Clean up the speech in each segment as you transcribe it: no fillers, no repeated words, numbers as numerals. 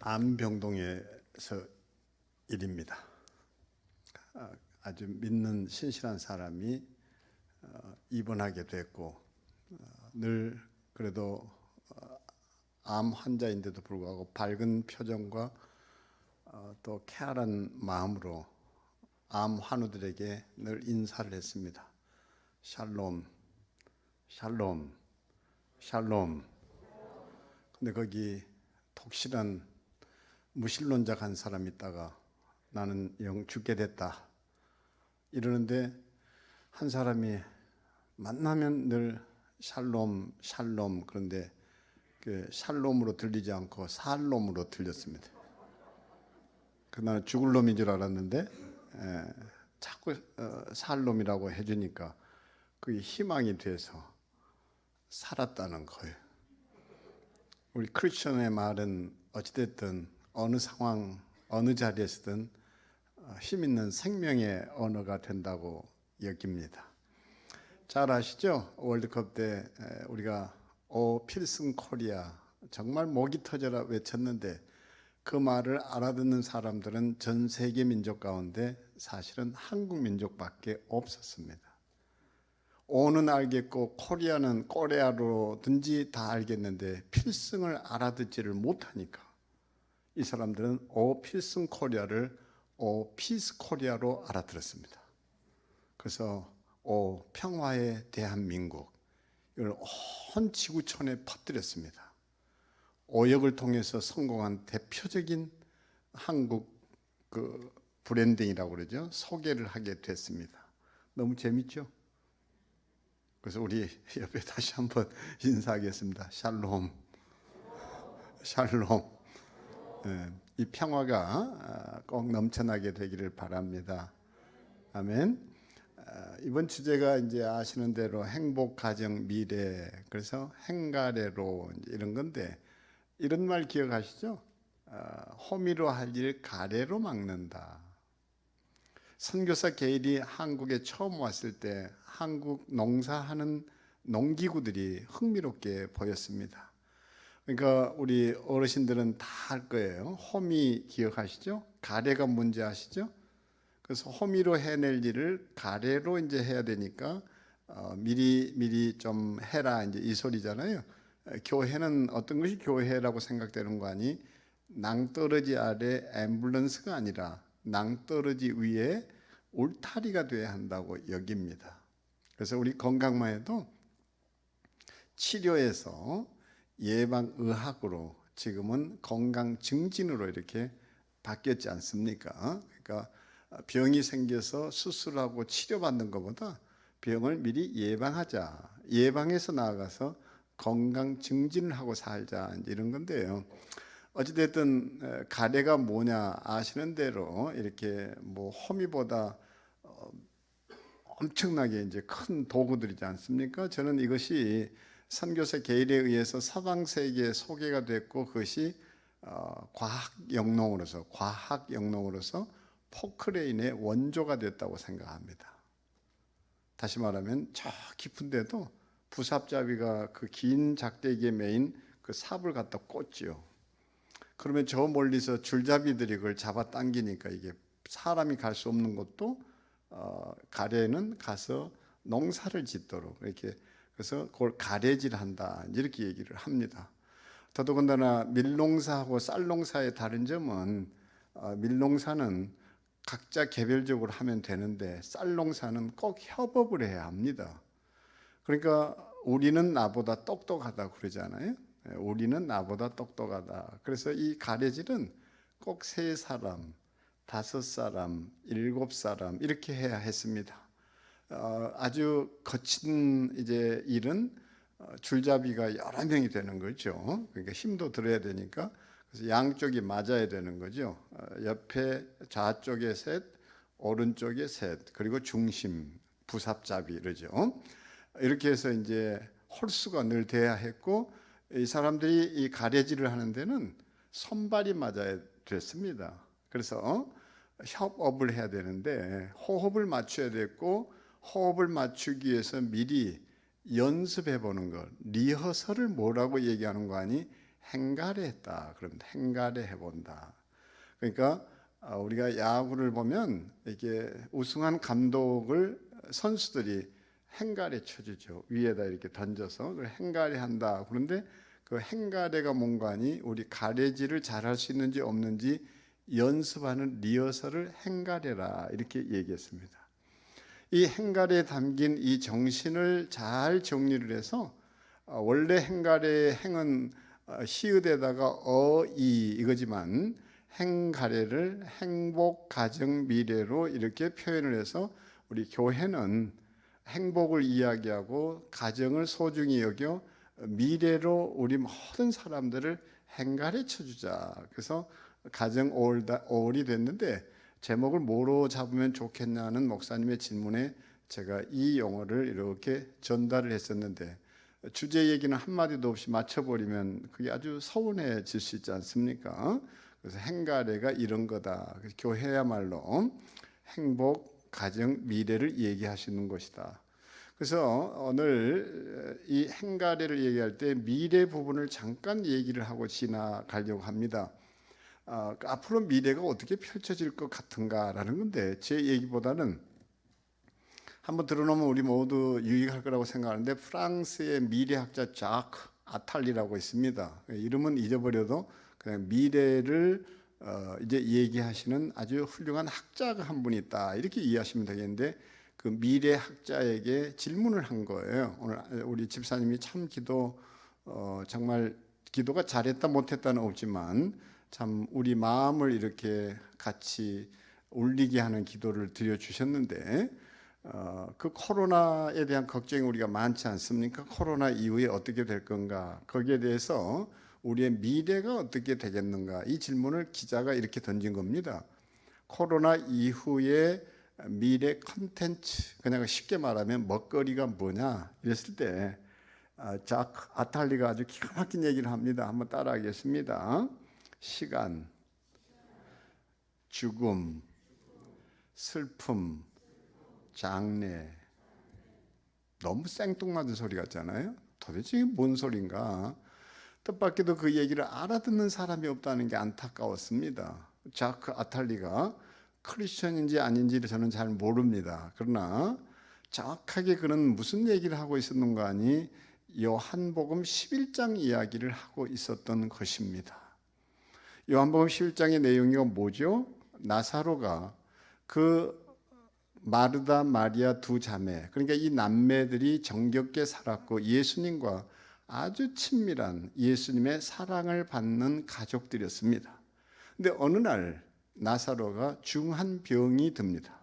암병동에서 일입니다. 아주 믿는 신실한 사람이 입원하게 됐고 늘 그래도 암 환자인데도 불구하고 밝은 표정과 또 쾌활한 마음으로 암 환우들에게 늘 인사를 했습니다. 샬롬, 샬롬, 샬롬. 근데 거기 독실한 무신론자 한 사람이 있다가 나는 영 죽게 됐다 이러는데, 한 사람이 만나면 늘 샬롬 샬롬, 그런데 그 샬롬으로 들리지 않고 살롬으로 들렸습니다. 나는 죽을 놈인 줄 알았는데 자꾸 살롬이라고 해주니까 그게 희망이 돼서 살았다는 거예요. 우리 크리스천의 말은 어찌됐든 어느 상황 어느 자리에서든 힘 있는 생명의 언어가 된다고 여깁니다. 잘 아시죠? 월드컵 때 우리가 오 필승 코리아 정말 목이 터져라 외쳤는데, 그 말을 알아듣는 사람들은 전 세계 민족 가운데 사실은 한국 민족밖에 없었습니다. 오는 알겠고 코리아는 꼬레아로든지 다 알겠는데 필승을 알아듣지를 못하니까 이 사람들은 오 필승 코리아를 오 피스 코리아로 알아들었습니다. 그래서 오 평화의 대한민국, 이걸 온 지구촌에 퍼뜨렸습니다. 오역을 통해서 성공한 대표적인 한국 그 브랜딩이라고 그러죠. 소개를 하게 됐습니다. 너무 재밌죠? 그래서 우리 옆에 다시 한번 인사하겠습니다. 샬롬, 샬롬. 이 평화가 꼭 넘쳐나게 되기를 바랍니다. 아멘. 이번 주제가 이제 아시는 대로 행복, 가정, 미래, 그래서 행가래로 이런 건데, 이런 말 기억하시죠? 호미로 할 일 가래로 막는다. 선교사 게일이 한국에 처음 왔을 때 한국 농사하는 농기구들이 흥미롭게 보였습니다. 그러니까 우리 어르신들은 다 알 거예요. 호미 기억하시죠? 가래가 뭔지 아시죠? 그래서 호미로 해낼 일을 가래로 이제 해야 되니까 미리 좀 해라 이제 이 소리잖아요. 교회는 어떤 것이 교회라고 생각되는 거 아니? 낭떠러지 아래 앰뷸런스가 아니라 낭떠러지 위에 울타리가 돼야 한다고 여깁니다. 그래서 우리 건강만 해도 치료에서 예방의학으로 지금은 건강 증진으로 이렇게 바뀌었지 않습니까? 그러니까 병이 생겨서 수술하고 치료받는 것보다 병을 미리 예방하자, 예방해서 나아가서 건강 증진을 하고 살자, 이런 건데요. 어찌됐든 가래가 뭐냐 아시는 대로 이렇게 뭐 호미보다 엄청나게 이제 큰 도구들이지 않습니까? 저는 이것이 선교사 게일에 의해서 서방 세계에 소개가 됐고, 그것이 과학 영농으로서 포크레인의 원조가 됐다고 생각합니다. 다시 말하면 저 깊은 데도 부삽잡이가 그 긴 작대기에 매인 그 삽을 갖다 꽂지요. 그러면 저 멀리서 줄잡이들이 그걸 잡아 당기니까 이게 사람이 갈 수 없는 곳도 가래는 가서 농사를 짓도록 이렇게, 그래서 그걸 가래질한다 이렇게 얘기를 합니다. 더더군다나 밀농사하고 쌀농사의 다른 점은 밀농사는 각자 개별적으로 하면 되는데 쌀농사는 꼭 협업을 해야 합니다. 그러니까 우리는 나보다 똑똑하다 그러잖아요. 우리는 나보다 똑똑하다. 그래서 이 가래질은 꼭 3사람, 5사람, 7사람 이렇게 해야 했습니다. 아주 거친 이제 일은 줄잡이가 여러 명이 되는 거죠. 그러니까 힘도 들어야 되니까. 그래서 양쪽이 맞아야 되는 거죠. 옆에 좌쪽에 셋, 오른쪽에 셋, 그리고 중심 부삽잡이 이러죠. 이렇게 해서 이제 홀수가 늘 돼야 했고, 이 사람들이 이 가래질을 하는 데는 손발이 맞아야 됐습니다. 그래서 협업을 해야 되는데 호흡을 맞춰야 됐고, 호흡을 맞추기 위해서 미리 연습해 보는 것, 리허설을 뭐라고 얘기하는 거 아니? 행가래했다. 그러면 행가래 해본다. 그러니까 우리가 야구를 보면 이게 우승한 감독을 선수들이 행가래 쳐주죠. 위에다 이렇게 던져서 그걸 행가래 한다. 그런데 그 행가래가 뭔가 하니 우리 가래질을 잘할 수 있는지 없는지 연습하는 리허설을 행가래라 이렇게 얘기했습니다. 이 행가래에 담긴 이 정신을 잘 정리를 해서 원래 행가래의 행은 히읗에다가 어이 이거지만 행가래를 행복, 가정, 미래로 이렇게 표현을 해서 우리 교회는 행복을 이야기하고 가정을 소중히 여겨 미래로 우리 모든 사람들을 행가래 쳐주자. 그래서 가정 5월이 됐는데 제목을 뭐로 잡으면 좋겠냐는 목사님의 질문에 제가 이 용어를 이렇게 전달을 했었는데 주제 얘기는 한마디도 없이 맞춰버리면 그게 아주 서운해질 수 있지 않습니까? 그래서 행가래가 이런 거다. 교회야말로 행복, 가정, 미래를 얘기하시는 것이다. 그래서 오늘 이 행가래를 얘기할 때 미래 부분을 잠깐 얘기를 하고 지나가려고 합니다. 앞으로 미래가 어떻게 펼쳐질 것 같은가라는 건데 제 얘기보다는 한번 들어놓으면 우리 모두 유익할 거라고 생각하는데 프랑스의 미래학자 자크 아탈리라고 있습니다. 이름은 잊어버려도 그냥 미래를 이제 얘기하시는 아주 훌륭한 학자가 한 분이 있다 이렇게 이해하시면 되겠는데 그 미래학자에게 질문을 한 거예요. 오늘 우리 집사님이 참 정말 기도가 잘했다 못했다는 없지만 참 우리 마음을 이렇게 같이 울리게 하는 기도를 드려주셨는데 그 코로나에 대한 걱정이 우리가 많지 않습니까? 코로나 이후에 어떻게 될 건가? 거기에 대해서 우리의 미래가 어떻게 되겠는가? 이 질문을 기자가 이렇게 던진 겁니다. 코로나 이후에 미래 컨텐츠, 그냥 쉽게 말하면 먹거리가 뭐냐? 이랬을 때 자크 아탈리가 아주 기가 막힌 얘기를 합니다. 한번 따라하겠습니다. 시간, 죽음, 슬픔, 장래. 너무 생뚱맞은 소리 같잖아요. 도대체 이게 뭔 소린가? 뜻밖에도 그 얘기를 알아듣는 사람이 없다는 게 안타까웠습니다. 자크 아탈리가 크리스천인지 아닌지를 저는 잘 모릅니다. 그러나 정확하게 그는 무슨 얘기를 하고 있었는가 하니 요한복음 11장 이야기를 하고 있었던 것입니다. 요한복음 11장의 내용이 뭐죠? 나사로가 그 마르다 마리아 두 자매, 그러니까 이 남매들이 정겹게 살았고 예수님과 아주 친밀한 예수님의 사랑을 받는 가족들이었습니다. 근데 어느 날 나사로가 중한 병이 듭니다.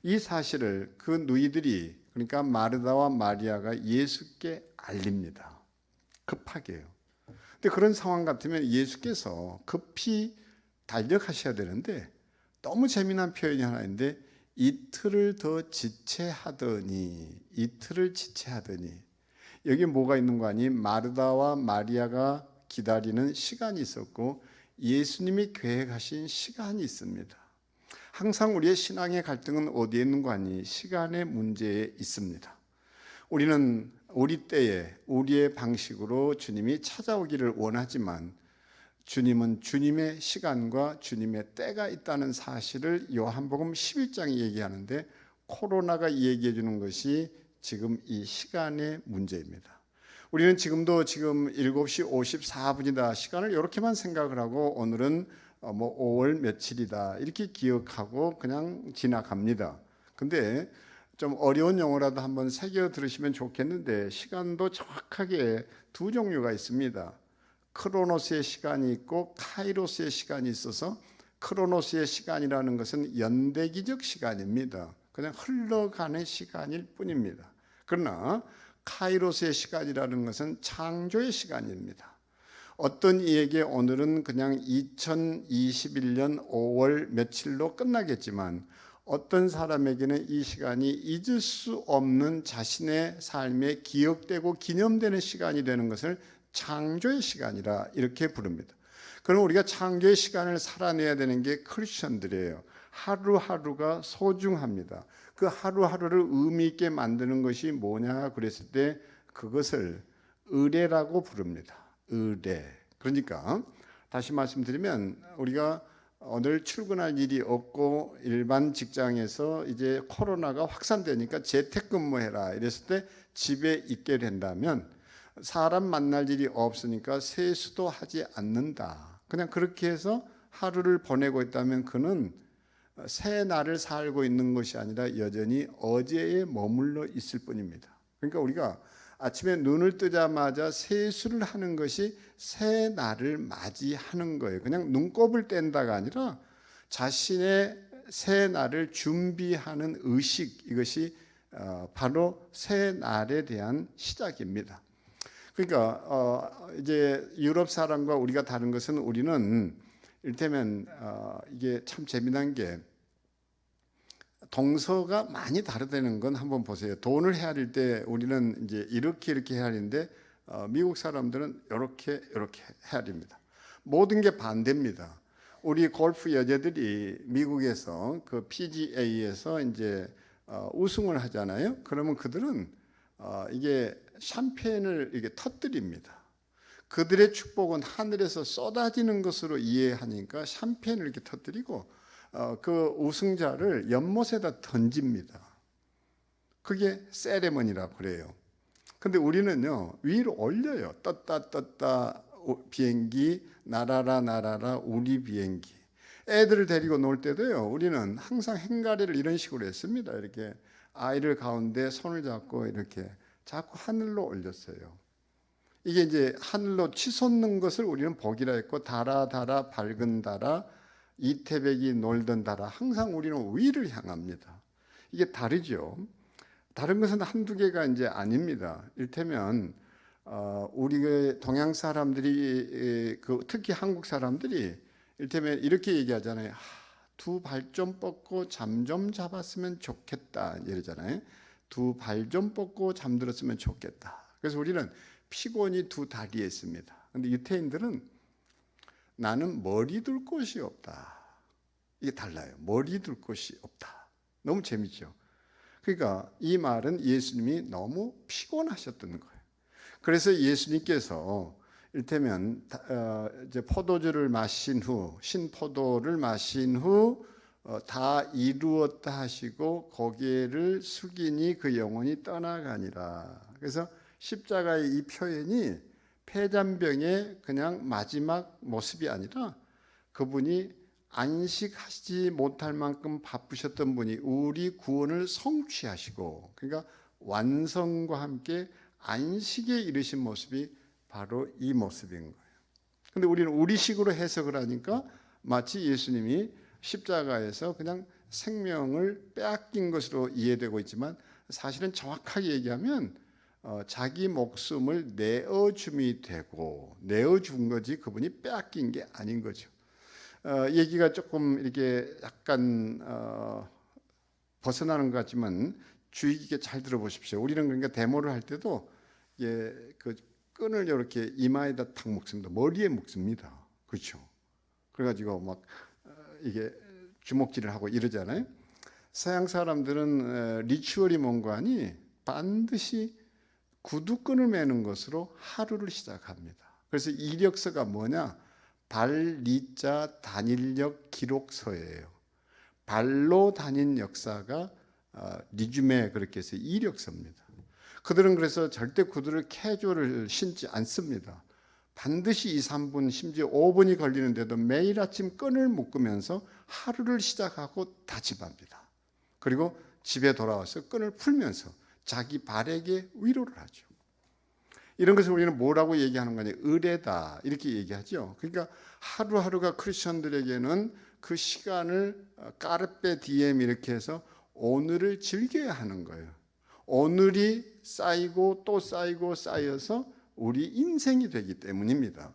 이 사실을 그 누이들이 그러니까 마르다와 마리아가 예수께 알립니다. 급하게요. 근데 그런 상황 같으면 예수께서 급히 달려가셔야 되는데 너무 재미난 표현이 하나 있는데 이틀을 지체하더니 여기 뭐가 있는 거 아니? 마르다와 마리아가 기다리는 시간이 있었고 예수님이 계획하신 시간이 있습니다. 항상 우리의 신앙의 갈등은 어디에 있는 거 아니? 시간의 문제에 있습니다. 우리는 우리 때에 우리의 방식으로 주님이 찾아오기를 원하지만 주님은 주님의 시간과 주님의 때가 있다는 사실을 요한복음 11장이 얘기하는데 코로나가 얘기해 주는 것이 지금 이 시간의 문제입니다. 우리는 지금도 지금 7시 54분이다 시간을 이렇게만 생각을 하고 오늘은 5월 며칠이다 이렇게 기억하고 그냥 지나갑니다. 근데 좀 어려운 용어라도 한번 새겨 들으시면 좋겠는데 시간도 정확하게 두 종류가 있습니다. 크로노스의 시간이 있고 카이로스의 시간이 있어서 크로노스의 시간이라는 것은 연대기적 시간입니다. 그냥 흘러가는 시간일 뿐입니다. 그러나 카이로스의 시간이라는 것은 창조의 시간입니다. 어떤 이에게 오늘은 그냥 2021년 5월 며칠로 끝나겠지만 어떤 사람에게는 이 시간이 잊을 수 없는 자신의 삶에 기억되고 기념되는 시간이 되는 것을 창조의 시간이라 이렇게 부릅니다. 그럼 우리가 창조의 시간을 살아내야 되는 게 크리스천들이에요. 하루하루가 소중합니다. 그 하루하루를 의미 있게 만드는 것이 뭐냐 그랬을 때 그것을 의례라고 부릅니다. 의례. 그러니까 다시 말씀드리면 우리가 오늘 출근할 일이 없고 일반 직장에서 이제 코로나가 확산되니까 재택근무해라 이랬을 때 집에 있게 된다면 사람 만날 일이 없으니까 세수도 하지 않는다. 그냥 그렇게 해서 하루를 보내고 있다면 그는 새 날을 살고 있는 것이 아니라 여전히 어제에 머물러 있을 뿐입니다. 그러니까 우리가 아침에 눈을 뜨자마자 세수를 하는 것이 새 날을 맞이하는 거예요. 그냥 눈곱을 뗀다가 아니라 자신의 새 날을 준비하는 의식, 이것이 바로 새 날에 대한 시작입니다. 그러니까 이제 유럽 사람과 우리가 다른 것은 우리는 이를테면 이게 참 재미난 게 동서가 많이 다르다는 건 한번 보세요. 돈을 헤아릴 때 우리는 이제 이렇게 헤아리는데 미국 사람들은 이렇게 헤아립니다. 모든 게 반대입니다. 우리 골프 여자들이 미국에서 그 PGA에서 이제 우승을 하잖아요. 그러면 그들은 이게 샴페인을 이게 터뜨립니다. 그들의 축복은 하늘에서 쏟아지는 것으로 이해하니까 샴페인을 이렇게 터뜨리고 그 우승자를 연못에다 던집니다. 그게 세레머니라고 그래요. 근데 우리는요 위로 올려요. 떴다 비행기 날아라 우리 비행기. 애들을 데리고 놀 때도요 우리는 항상 행가리를 이런 식으로 했습니다. 이렇게 아이를 가운데 손을 잡고 이렇게 자꾸 하늘로 올렸어요. 이게 이제 하늘로 치솟는 것을 우리는 복이라 했고 달아 밝은 달아 이태백이 놀던 달아 항상 우리는 위를 향합니다. 이게 다르죠. 다른 것은 한두 개가 이제 아닙니다. 이를테면 우리 동양 사람들이 특히 한국 사람들이 이를테면 이렇게 얘기하잖아요. 두 발 좀 뻗고 잠 좀 잡았으면 좋겠다 이러잖아요. 두 발 좀 뻗고 잠들었으면 좋겠다. 그래서 우리는 피곤이 두 다리에 있습니다. 그런데 유태인들은 나는 머리 둘 곳이 없다. 이게 달라요. 머리 둘 곳이 없다. 너무 재밌죠. 그러니까 이 말은 예수님이 너무 피곤하셨던 거예요. 그래서 예수님께서 이를테면 이제 포도주를 마신 후 신포도를 마신 후 다 이루었다 하시고 고개를 숙이니 그 영혼이 떠나가니라. 그래서 십자가의 이 표현이 폐잔병의 그냥 마지막 모습이 아니라 그분이 안식하지 못할 만큼 바쁘셨던 분이 우리 구원을 성취하시고 그러니까 완성과 함께 안식에 이르신 모습이 바로 이 모습인 거예요. 근데 우리는 우리식으로 해석을 하니까 마치 예수님이 십자가에서 그냥 생명을 빼앗긴 것으로 이해되고 있지만 사실은 정확하게 얘기하면 자기 목숨을 내어줌이 되고 내어준 거지 그분이 빼앗긴 게 아닌 거죠. 얘기가 조금 이렇게 약간 벗어나는 것 같지만 주의 깊게 잘 들어보십시오. 우리는 그러니까 데모를 할 때도 그 끈을 이렇게 이마에다 탁 묶습니다. 머리에 묶습니다. 그렇죠? 그래가지고 막 이게 주먹질을 하고 이러잖아요. 서양 사람들은 리추얼이 뭔가 하니 반드시 구두끈을 매는 것으로 하루를 시작합니다. 그래서 이력서가 뭐냐? 발리자 단일력 기록서예요. 발로 다닌 역사가 리주메 그렇게 해서 이력서입니다. 그들은 그래서 절대 구두를 캐주얼을 신지 않습니다. 반드시 2, 3분 심지어 5분이 걸리는데도 매일 아침 끈을 묶으면서 하루를 시작하고 다짐합니다. 그리고 집에 돌아와서 끈을 풀면서 자기 발에게 위로를 하죠. 이런 것을 우리는 뭐라고 얘기하는 거냐? 의례다 이렇게 얘기하죠. 그러니까 하루하루가 크리스천들에게는 그 시간을 까르페 디엠 이렇게 해서 오늘을 즐겨야 하는 거예요. 오늘이 쌓이고 또 쌓이고 쌓여서 우리 인생이 되기 때문입니다.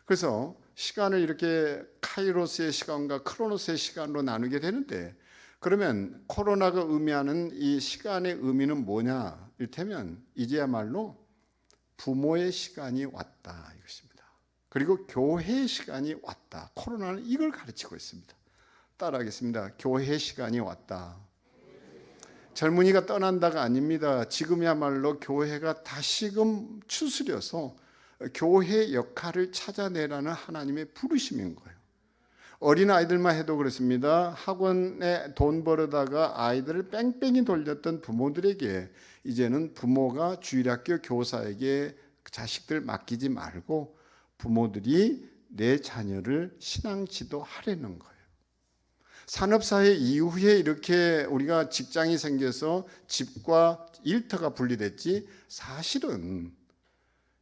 그래서 시간을 이렇게 카이로스의 시간과 크로노스의 시간으로 나누게 되는데 그러면 코로나가 의미하는 이 시간의 의미는 뭐냐? 이를테면 이제야말로 부모의 시간이 왔다 이것입니다. 그리고 교회의 시간이 왔다. 코로나는 이걸 가르치고 있습니다. 따라하겠습니다. 교회의 시간이 왔다. 젊은이가 떠난다가 아닙니다. 지금이야말로 교회가 다시금 추스려서 교회 역할을 찾아내라는 하나님의 부르심인 거예요. 어린아이들만 해도 그렇습니다. 학원에 돈 벌어다가 아이들을 뺑뺑이 돌렸던 부모들에게 이제는 부모가 주일학교 교사에게 자식들 맡기지 말고 부모들이 내 자녀를 신앙 지도하라는 거예요. 산업사회 이후에 이렇게 우리가 직장이 생겨서 집과 일터가 분리됐지, 사실은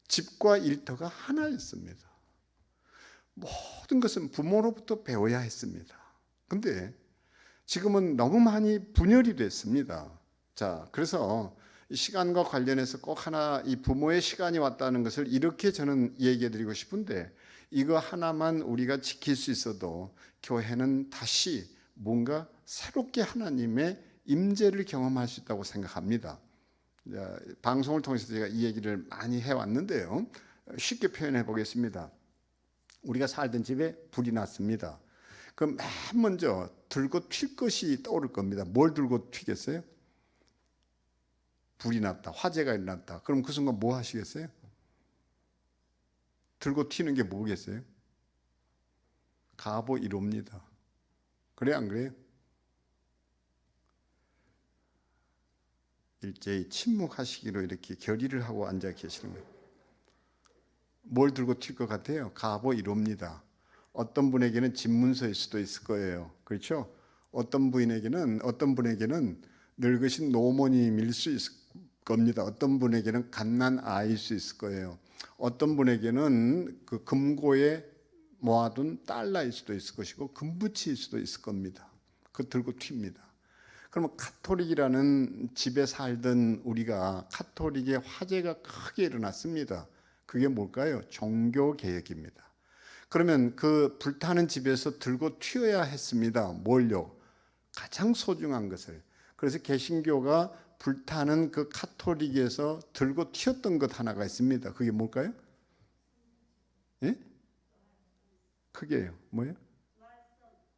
집과 일터가 하나였습니다. 모든 것은 부모로부터 배워야 했습니다. 근데 지금은 너무 많이 분열이 됐습니다. 자, 그래서 시간과 관련해서 꼭 하나 이 부모의 시간이 왔다는 것을 이렇게 저는 얘기해 드리고 싶은데, 이거 하나만 우리가 지킬 수 있어도 교회는 다시 뭔가 새롭게 하나님의 임재를 경험할 수 있다고 생각합니다. 방송을 통해서 제가 이 얘기를 많이 해왔는데요. 쉽게 표현해 보겠습니다. 우리가 살던 집에 불이 났습니다. 그럼 맨 먼저 들고 튈 것이 떠오를 겁니다. 뭘 들고 튀겠어요? 불이 났다, 화재가 일어났다. 그럼 그 순간 뭐 하시겠어요? 들고 튀는 게 뭐겠어요? 가보 이롭니다. 그래, 안 그래요? 일제히 침묵하시기로 이렇게 결의를 하고 앉아 계시는 거예요. 뭘 들고 튈 것 같아요? 가보 이롭니다. 어떤 분에게는 집문서일 수도 있을 거예요. 그렇죠? 어떤 분에게는 늙으신 노모님일 수 있을 겁니다. 어떤 분에게는 갓난 아이일 수 있을 거예요. 어떤 분에게는 그 금고에 모아둔 달러일 수도 있을 것이고 금부치일 수도 있을 겁니다. 그거 들고 튑니다. 그러면 카톨릭이라는 집에 살던 우리가 카톨릭의 화재가 크게 일어났습니다. 그게 뭘까요? 종교개혁입니다. 그러면 그 불타는 집에서 들고 튀어야 했습니다. 뭘요? 가장 소중한 것을. 그래서 개신교가 불타는 그 카톨릭에서 들고 튀었던 것 하나가 있습니다. 그게 뭘까요? 예? 크게요. 뭐예요?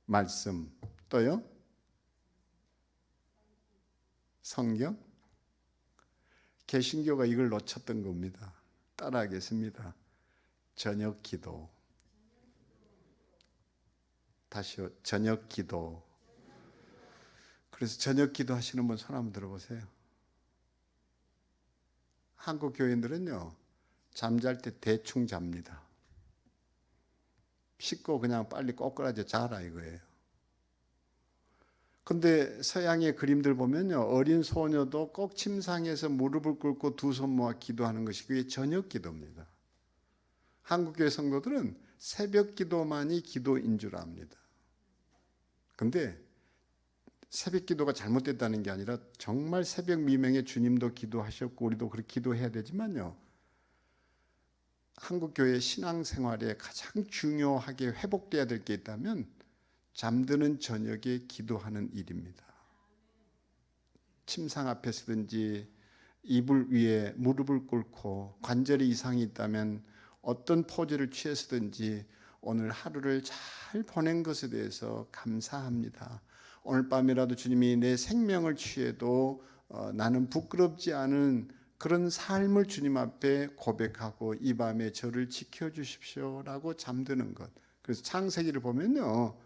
말씀. 또요? 성경. 개신교가 이걸 놓쳤던 겁니다. 따라하겠습니다. 저녁 기도. 다시요. 저녁 기도. 그래서 저녁 기도 하시는 분 손 한번 들어보세요. 한국 교인들은요, 잠잘 때 대충 잡니다. 씻고 그냥 빨리 꼬꾸라져 자라 이거예요. 근데 서양의 그림들 보면요, 어린 소녀도 꼭 침상에서 무릎을 꿇고 두 손 모아 기도하는 것이 그게 저녁 기도입니다. 한국교회 성도들은 새벽 기도만이 기도인 줄 압니다. 근데 새벽 기도가 잘못됐다는 게 아니라 정말 새벽 미명에 주님도 기도하셨고 우리도 그렇게 기도해야 되지만요, 한국교회 신앙생활에 가장 중요하게 회복돼야 될 게 있다면 잠드는 저녁에 기도하는 일입니다. 침상 앞에서든지 이불 위에 무릎을 꿇고 관절에 이상이 있다면 어떤 포즈를 취해서든지 오늘 하루를 잘 보낸 것에 대해서 감사합니다. 오늘 밤이라도 주님이 내 생명을 취해도 나는 부끄럽지 않은 그런 삶을 주님 앞에 고백하고 이 밤에 저를 지켜주십시오라고 잠드는 것. 그래서 창세기를 보면요,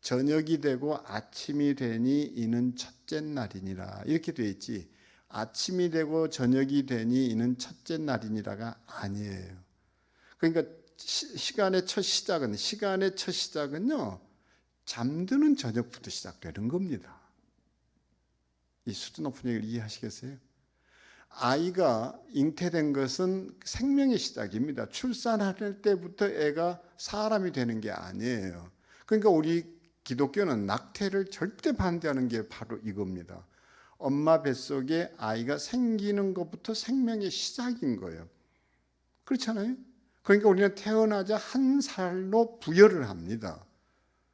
저녁이 되고 아침이 되니 이는 첫째 날이니라 이렇게 되어 있지, 아침이 되고 저녁이 되니 이는 첫째 날이니라가 아니에요. 그러니까 시간의 첫 시작은요, 잠드는 저녁부터 시작되는 겁니다. 이 수준 높은 얘기를 이해하시겠어요? 아이가 잉태된 것은 생명의 시작입니다. 출산할 때부터 애가 사람이 되는 게 아니에요. 그러니까 우리 기독교는 낙태를 절대 반대하는 게 바로 이겁니다. 엄마 뱃속에 아이가 생기는 것부터 생명의 시작인 거예요. 그렇잖아요? 그러니까 우리는 태어나자 한 살로 부여를 합니다.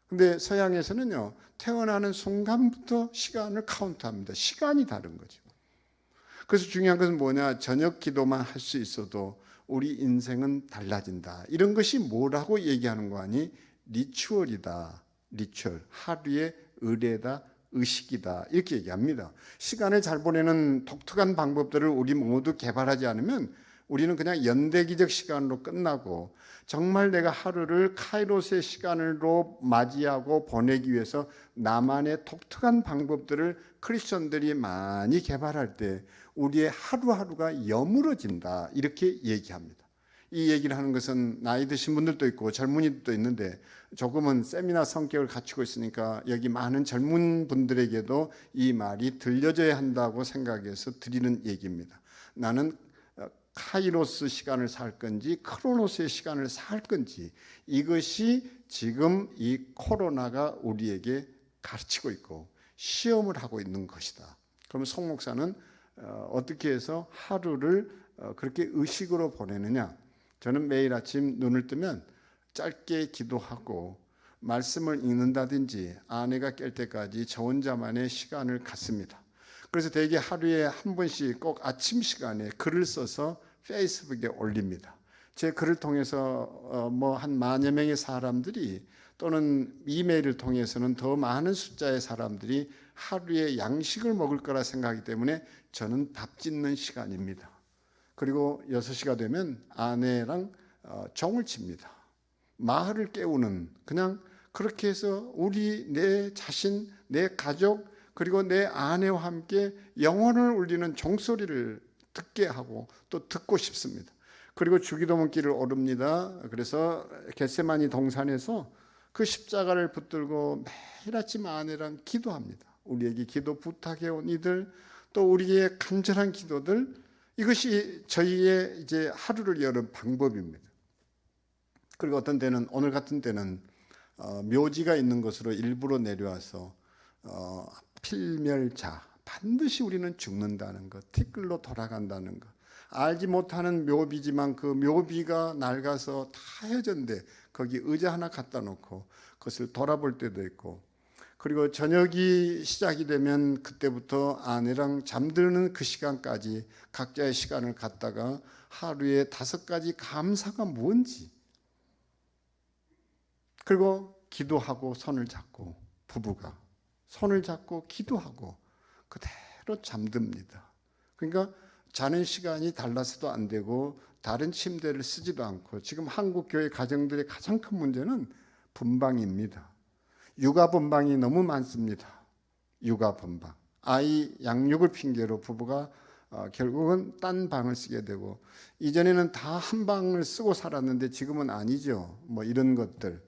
근데 서양에서는요, 태어나는 순간부터 시간을 카운트합니다. 시간이 다른 거죠. 그래서 중요한 것은 뭐냐, 저녁 기도만 할 수 있어도 우리 인생은 달라진다. 이런 것이 뭐라고 얘기하는 거 아니? 리추얼이다. 리추얼, 하루의 의례다, 의식이다, 이렇게 얘기합니다. 시간을 잘 보내는 독특한 방법들을 우리 모두 개발하지 않으면 우리는 그냥 연대기적 시간으로 끝나고 정말 내가 하루를 카이로스의 시간으로 맞이하고 보내기 위해서 나만의 독특한 방법들을 크리스천들이 많이 개발할 때 우리의 하루하루가 여물어진다, 이렇게 얘기합니다. 이 얘기를 하는 것은 나이 드신 분들도 있고 젊은이들도 있는데 조금은 세미나 성격을 갖추고 있으니까 여기 많은 젊은 분들에게도 이 말이 들려져야 한다고 생각해서 드리는 얘기입니다. 나는 카이로스 시간을 살 건지 크로노스의 시간을 살 건지, 이것이 지금 이 코로나가 우리에게 가르치고 있고 시험을 하고 있는 것이다. 그러면 송 목사는 어떻게 해서 하루를 그렇게 의식으로 보내느냐? 저는 매일 아침 눈을 뜨면 짧게 기도하고 말씀을 읽는다든지 아내가 깰 때까지 저 혼자만의 시간을 갖습니다. 그래서 대개 하루에 한 번씩 꼭 아침 시간에 글을 써서 페이스북에 올립니다. 제 글을 통해서 한 만여 명의 사람들이, 또는 이메일을 통해서는 더 많은 숫자의 사람들이 하루에 양식을 먹을 거라 생각하기 때문에 저는 밥 짓는 시간입니다. 그리고 6시가 되면 아내랑 종을 칩니다. 마을을 깨우는, 그냥 그렇게 해서 내 자신, 내 가족, 그리고 내 아내와 함께 영혼을 울리는 종소리를 듣게 하고 또 듣고 싶습니다. 그리고 주기도문 길을 오릅니다. 그래서 겟세마니 동산에서 그 십자가를 붙들고 매일 아침 아내랑 기도합니다. 우리에게 기도 부탁해온 이들, 또 우리의 간절한 기도들, 이것이 저희의 이제 하루를 여는 방법입니다. 그리고 어떤 때는, 오늘 같은 때는 묘지가 있는 곳으로 일부러 내려와서 필멸자, 반드시 우리는 죽는다는 것, 티끌로 돌아간다는 것, 알지 못하는 묘비지만 그 묘비가 낡아서 다 헤어졌는데 거기 의자 하나 갖다 놓고 그것을 돌아볼 때도 있고, 그리고 저녁이 시작이 되면 그때부터 아내랑 잠드는 그 시간까지 각자의 시간을 갖다가 하루에 5가지 감사가 뭔지, 그리고 기도하고 손을 잡고, 부부가 손을 잡고 기도하고 그대로 잠듭니다. 그러니까 자는 시간이 달라서도 안 되고 다른 침대를 쓰지도 않고, 지금 한국 교회 가정들의 가장 큰 문제는 분방입니다. 육아 분방이 너무 많습니다. 육아 분방, 아이 양육을 핑계로 부부가 결국은 딴 방을 쓰게 되고, 이전에는 다 한 방을 쓰고 살았는데 지금은 아니죠. 이런 것들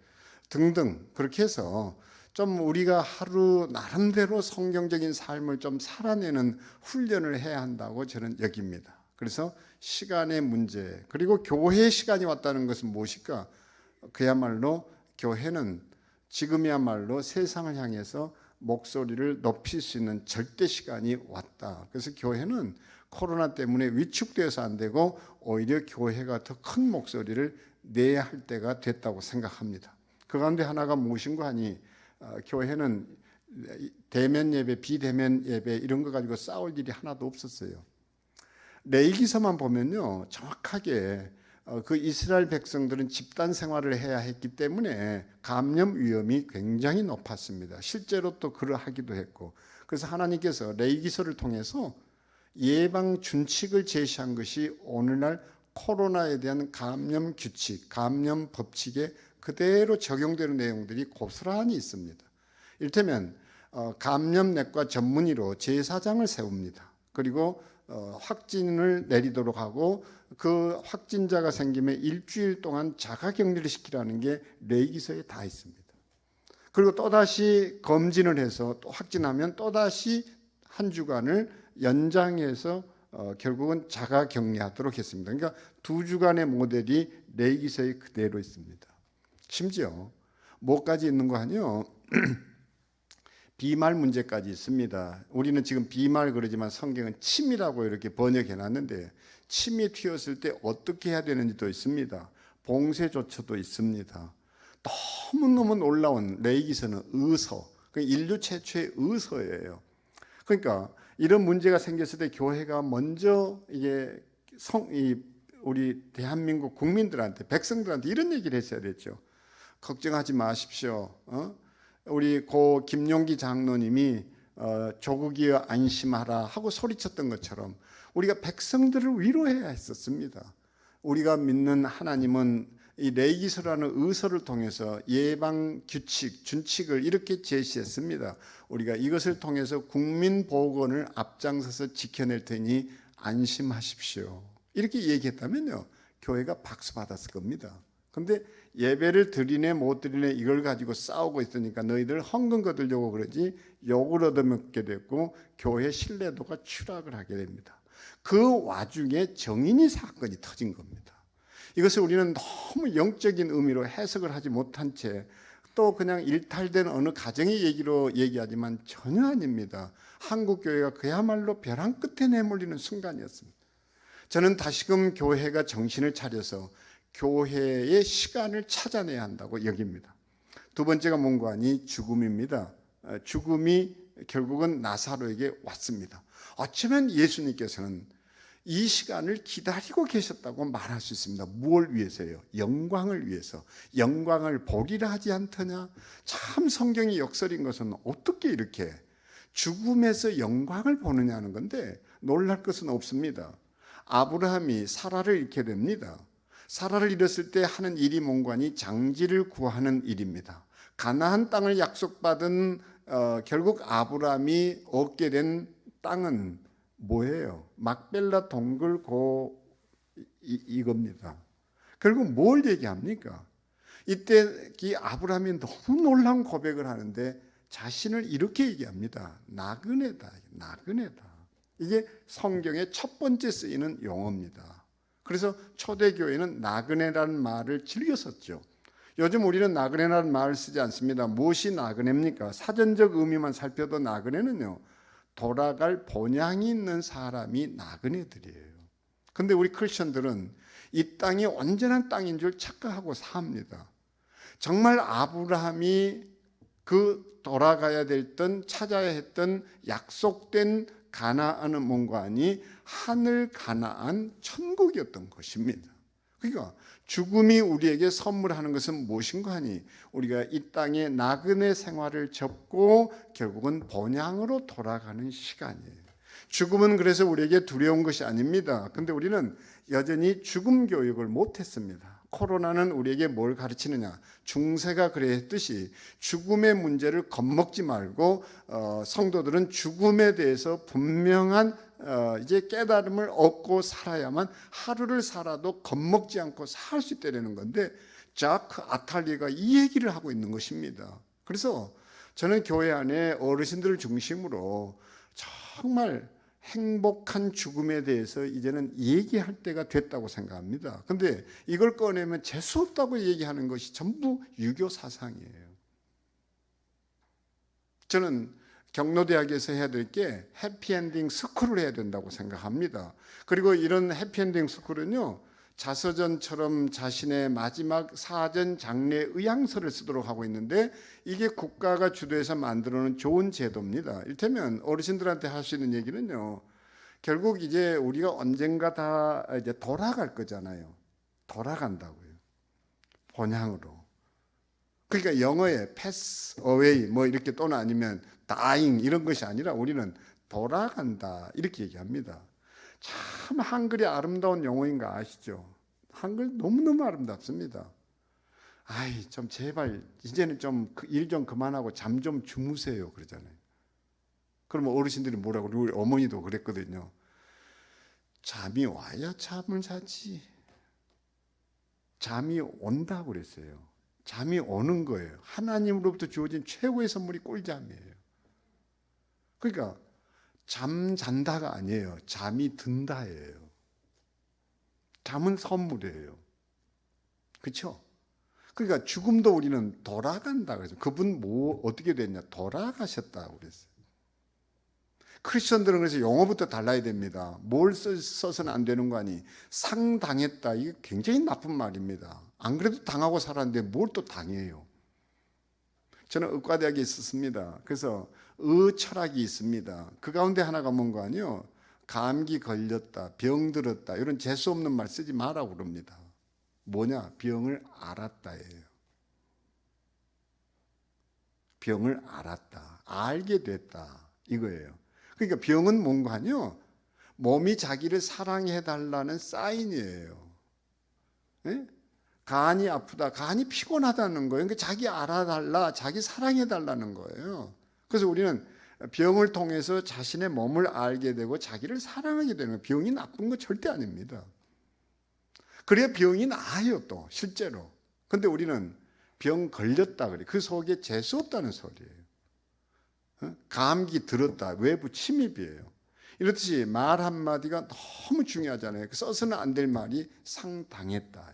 등등, 그렇게 해서 좀 우리가 하루 나름대로 성경적인 삶을 좀 살아내는 훈련을 해야 한다고 저는 여깁니다. 그래서 시간의 문제, 그리고 교회의 시간이 왔다는 것은 무엇일까? 그야말로 교회는 지금이야말로 세상을 향해서 목소리를 높일 수 있는 절대 시간이 왔다. 그래서 교회는 코로나 때문에 위축되어서 안 되고 오히려 교회가 더 큰 목소리를 내야 할 때가 됐다고 생각합니다. 그 가운데 하나가 무엇인가 하니, 교회는 대면 예배, 비대면 예배 이런 거 가지고 싸울 일이 하나도 없었어요. 레위기서만 보면요, 정확하게 그 이스라엘 백성들은 집단 생활을 해야 했기 때문에 감염 위험이 굉장히 높았습니다. 실제로 또 그러하기도 했고, 그래서 하나님께서 레위기서를 통해서 예방 준칙을 제시한 것이 오늘날 코로나에 대한 감염 규칙, 감염 법칙에 그대로 적용되는 내용들이 고스란히 있습니다. 이를테면 감염내과 전문의로 제사장을 세웁니다. 그리고 확진을 내리도록 하고, 그 확진자가 생기면 일주일 동안 자가격리를 시키라는 게 레위기서에 다 있습니다. 그리고 또다시 검진을 해서 또 확진하면 또다시 한 주간을 연장해서 결국은 자가격리하도록 했습니다. 그러니까 2주간의 모델이 레위기서에 그대로 있습니다. 심지어 뭐까지 있는 거 아니요? 비말 문제까지 있습니다. 우리는 지금 비말 그러지만 성경은 침이라고 이렇게 번역해 놨는데, 침이 튀었을 때 어떻게 해야 되는지도 있습니다. 봉쇄조처도 있습니다. 너무너무 놀라운 레위기서는 의서, 인류 최초의 의서예요. 그러니까 이런 문제가 생겼을 때 교회가 먼저 우리 대한민국 국민들한테, 백성들한테 이런 얘기를 했어야 됐죠. 걱정하지 마십시오. 우리 고 김용기 장로님이 조국이여 안심하라 하고 소리쳤던 것처럼 우리가 백성들을 위로해야 했었습니다. 우리가 믿는 하나님은 이 레이기서라는 의서를 통해서 예방 규칙, 준칙을 이렇게 제시했습니다. 우리가 이것을 통해서 국민 보건을 앞장서서 지켜낼 테니 안심하십시오. 이렇게 얘기했다면요, 교회가 박수 받았을 겁니다. 근데 예배를 드리네 못 드리네 이걸 가지고 싸우고 있으니까 너희들 헌금 거두려고 그러지 욕을 얻어먹게 됐고 교회 신뢰도가 추락을 하게 됩니다. 그 와중에 정인이 사건이 터진 겁니다. 이것을 우리는 너무 영적인 의미로 해석을 하지 못한 채 또 그냥 일탈된 어느 가정의 얘기로 얘기하지만 전혀 아닙니다. 한국 교회가 그야말로 벼랑 끝에 내몰리는 순간이었습니다. 저는 다시금 교회가 정신을 차려서 교회의 시간을 찾아내야 한다고 여깁니다. 두 번째가 뭔가 하니 죽음입니다. 죽음이 결국은 나사로에게 왔습니다. 어쩌면 예수님께서는 이 시간을 기다리고 계셨다고 말할 수 있습니다. 무엇을 위해서요? 영광을 위해서. 영광을 보리라 하지 않더냐? 참 성경이 역설인 것은 어떻게 이렇게 죽음에서 영광을 보느냐는 건데 놀랄 것은 없습니다. 아브라함이 사라를 잃게 됩니다. 사라를 잃었을 때 하는 일이 뭔가니 장지를 구하는 일입니다. 가나안 땅을 약속받은 결국 아브라함이 얻게 된 땅은 뭐예요? 막벨라 동굴고 이겁니다. 결국 뭘 얘기합니까? 이때 이 아브라함이 너무 놀라운 고백을 하는데 자신을 이렇게 얘기합니다. 나그네다, 나그네다. 이게 성경의 첫 번째 쓰이는 용어입니다. 그래서 초대교회는 나그네라는 말을 즐겨 썼죠. 요즘 우리는 나그네라는 말을 쓰지 않습니다. 무엇이 나그네입니까? 사전적 의미만 살펴도 나그네는요, 돌아갈 본향이 있는 사람이 나그네들이에요. 근데 우리 크리스천들은 이 땅이 온전한 땅인 줄 착각하고 삽니다. 정말 아브라함이 그 돌아가야 됐던 찾아야 했던 약속된 가나안은 뭔가 하니 하늘 가나안 천국이었던 것입니다. 그러니까 죽음이 우리에게 선물하는 것은 무엇인가 하니 우리가 이 땅의 나그네 생활을 접고 결국은 본향으로 돌아가는 시간이에요. 죽음은 그래서 우리에게 두려운 것이 아닙니다. 근데 우리는 여전히 죽음 교육을 못했습니다. 코로나는 우리에게 뭘 가르치느냐? 중세가 그랬듯이 죽음의 문제를 겁먹지 말고 성도들은 죽음에 대해서 분명한 이제 깨달음을 얻고 살아야만 하루를 살아도 겁먹지 않고 살 수 있다는 건데 자크 아탈리가 이 얘기를 하고 있는 것입니다. 그래서 저는 교회 안에 어르신들을 중심으로 정말 행복한 죽음에 대해서 이제는 얘기할 때가 됐다고 생각합니다. 근데 이걸 꺼내면 재수 없다고 얘기하는 것이 전부 유교 사상이에요. 저는 경로대학에서 해야 될 게 해피엔딩 스쿨을 해야 된다고 생각합니다. 그리고 이런 해피엔딩 스쿨은요, 자서전처럼 자신의 마지막 사전 장례 의향서를 쓰도록 하고 있는데 이게 국가가 주도해서 만들어놓은 좋은 제도입니다. 이를테면 어르신들한테 할 수 있는 얘기는요, 결국 이제 우리가 언젠가 다 이제 돌아갈 거잖아요. 돌아간다고요. 본향으로. 그러니까 영어에 pass away 뭐 이렇게 또는 아니면 dying 이런 것이 아니라 우리는 돌아간다 이렇게 얘기합니다. 참 한글이 아름다운 용어인 거 아시죠? 한글 너무너무 아름답습니다. 아이 좀 제발 이제는 좀 일 좀 그만하고 잠 좀 주무세요 그러잖아요. 그러면 어르신들이 뭐라고, 우리 어머니도 그랬거든요. 잠이 와야 잠을 자지. 잠이 온다고 그랬어요. 잠이 오는 거예요. 하나님으로부터 주어진 최고의 선물이 꿀잠이에요. 그러니까 잠 잔다가 아니에요. 잠이 든다예요. 잠은 선물이에요. 그렇죠? 그러니까 죽음도 우리는 돌아간다 그래서 그분 뭐 어떻게 됐냐? 돌아가셨다고 그랬어요. 크리스천들은 그래서 용어부터 달라야 됩니다. 뭘 써서는 안 되는 거 아니? 상당했다. 이게 굉장히 나쁜 말입니다. 안 그래도 당하고 살았는데 뭘 또 당해요? 저는 의과대학에 있었습니다. 그래서 의철학이 있습니다. 그 가운데 하나가 뭔가 아니요? 감기 걸렸다, 병들었다 이런 재수 없는 말 쓰지 마라고 그럽니다. 뭐냐? 병을 알았다예요. 병을 알았다, 알게 됐다. 이거예요. 그러니까 병은 뭔가요? 몸이 자기를 사랑해 달라는 사인이에요. 예? 간이 아프다, 간이 피곤하다는 거예요. 그러니까 자기 알아달라, 자기 사랑해 달라는 거예요. 그래서 우리는 병을 통해서 자신의 몸을 알게 되고 자기를 사랑하게 되는 거예요. 병이 나쁜 거 절대 아닙니다. 그래야 병이 나아요, 또 실제로. 근데 우리는 병 걸렸다 그래. 그 속에 재수 없다는 소리예요. 감기 들었다, 외부 침입이에요. 이렇듯이 말 한마디가 너무 중요하잖아요. 써서는 안 될 말이 상당했다.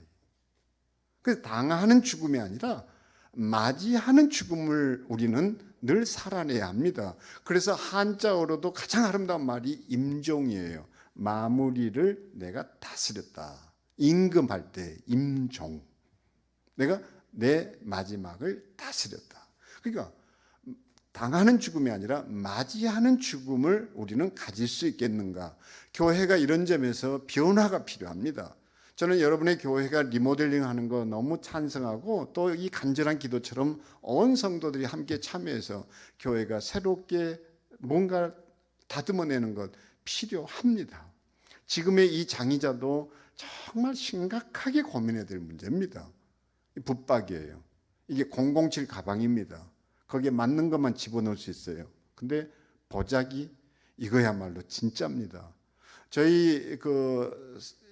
그래서 당하는 죽음이 아니라 맞이하는 죽음을 우리는 늘 살아내야 합니다. 그래서 한자어로도 가장 아름다운 말이 임종이에요. 마무리를 내가 다스렸다. 임금할 때 임종. 내가 내 마지막을 다스렸다. 그러니까 당하는 죽음이 아니라 맞이하는 죽음을 우리는 가질 수 있겠는가? 교회가 이런 점에서 변화가 필요합니다. 저는 여러분의 교회가 리모델링 하는 거 너무 찬성하고 또 이 간절한 기도처럼 온 성도들이 함께 참여해서 교회가 새롭게 뭔가 다듬어내는 것 필요합니다. 지금의 이 장의자도 정말 심각하게 고민해야 될 문제입니다. 붙박이에요. 이게 007 가방입니다. 거기에 맞는 것만 집어넣을 수 있어요. 근데 보자기 이거야말로 진짜입니다. 저희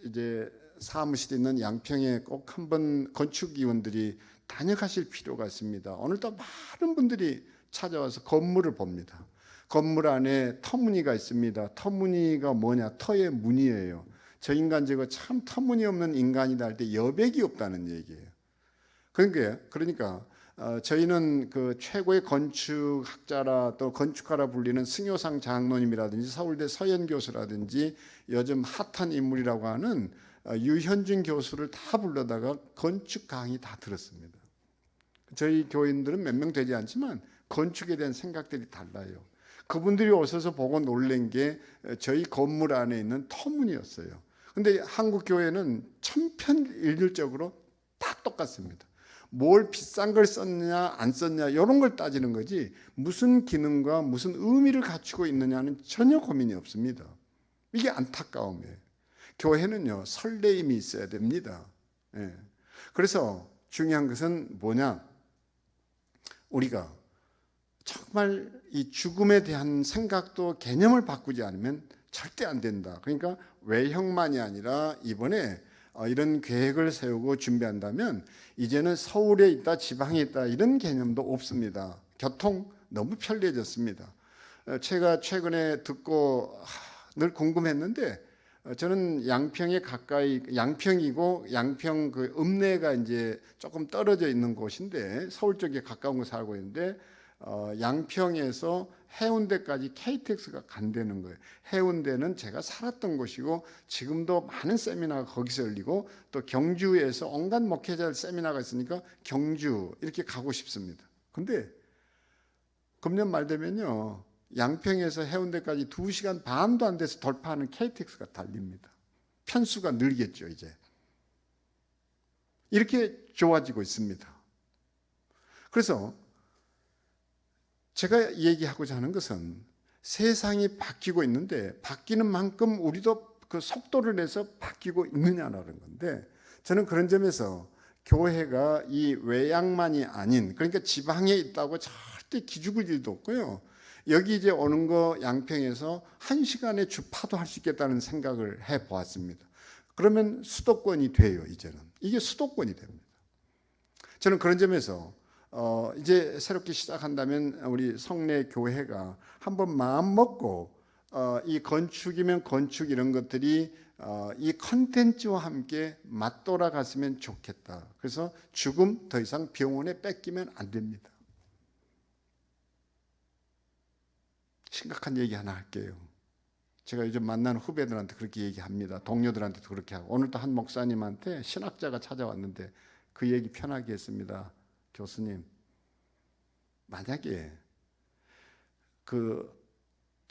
이제 사무실에 있는 양평에 꼭 한번 건축위원들이 다녀가실 필요가 있습니다. 오늘도 많은 분들이 찾아와서 건물을 봅니다. 건물 안에 터무니가 있습니다. 터무니가 뭐냐? 터의 문이에요. 저 인간 저거 참 터무니없는 인간이다 할 때 여백이 없다는 얘기예요. 그러니까 저희는 그 최고의 건축학자라 또 건축가라 불리는 승효상 장로님이라든지 서울대 서현 교수라든지 요즘 핫한 인물이라고 하는 유현준 교수를 다 불러다가 건축 강의 다 들었습니다. 저희 교인들은 몇 명 되지 않지만 건축에 대한 생각들이 달라요. 그분들이 오셔서 보고 놀란 게 저희 건물 안에 있는 터무니였어요. 근데 한국 교회는 천편일률적으로 다 똑같습니다. 뭘 비싼 걸 썼냐 안 썼냐 이런 걸 따지는 거지 무슨 기능과 무슨 의미를 갖추고 있느냐는 전혀 고민이 없습니다. 이게 안타까움이에요. 교회는요 설레임이 있어야 됩니다. 예. 그래서 중요한 것은 뭐냐? 우리가 정말 이 죽음에 대한 생각도 개념을 바꾸지 않으면 절대 안 된다. 그러니까 외형만이 아니라 이번에 이런 계획을 세우고 준비한다면 이제는 서울에 있다 지방에 있다 이런 개념도 없습니다. 교통 너무 편리해졌습니다. 제가 최근에 듣고 늘 궁금했는데 저는 양평에 가까이 양평이고 양평 그 읍내가 이제 조금 떨어져 있는 곳인데 서울 쪽에 가까운 곳 살고 있는데 양평에서 해운대까지 KTX가 간다는 거예요. 해운대는 제가 살았던 곳이고 지금도 많은 세미나가 거기서 열리고 또 경주에서 온갖 목회자 세미나가 있으니까 경주 이렇게 가고 싶습니다. 근데 금년 말 되면요 양평에서 해운대까지 2시간 반도 안 돼서 돌파하는 KTX가 달립니다. 편수가 늘겠죠 이제. 이렇게 좋아지고 있습니다. 그래서 제가 얘기하고자 하는 것은 세상이 바뀌고 있는데 바뀌는 만큼 우리도 그 속도를 내서 바뀌고 있느냐라는 건데 저는 그런 점에서 교회가 이 외양만이 아닌 그러니까 지방에 있다고 절대 기죽을 일도 없고요. 여기 이제 오는 거 양평에서 1시간에 주파도 할 수 있겠다는 생각을 해보았습니다. 그러면 수도권이 돼요 이제는. 이게 수도권이 됩니다. 저는 그런 점에서 이제 새롭게 시작한다면 우리 성내 교회가 한번 마음 먹고 이 건축이면 건축 이런 것들이 이 컨텐츠와 함께 맞돌아 갔으면 좋겠다. 그래서 죽음 더 이상 병원에 뺏기면 안 됩니다. 심각한 얘기 하나 할게요. 제가 요즘 만나는 후배들한테 그렇게 얘기합니다. 동료들한테도 그렇게 하고 오늘도 한 목사님한테 신학자가 찾아왔는데 그 얘기 편하게 했습니다. 교수님, 만약에 그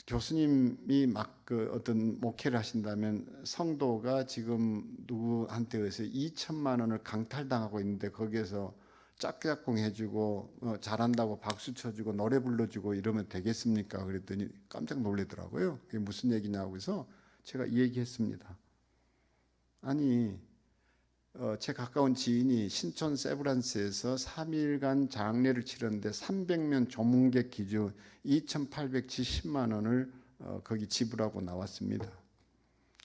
교수님이 막 그 어떤 목회를 하신다면 성도가 지금 누구한테 의해서 2천만 원을 강탈당하고 있는데 거기에서 짝짝꿍 해주고 잘한다고 박수 쳐주고 노래 불러주고 이러면 되겠습니까? 그랬더니 깜짝 놀라더라고요. 그게 무슨 얘기냐고 해서 제가 이 얘기했습니다. 아니 제 가까운 지인이 신촌 세브란스에서 3일간 장례를 치렀는데 300명 조문객 기준 2,870만 원을 거기 지불하고 나왔습니다.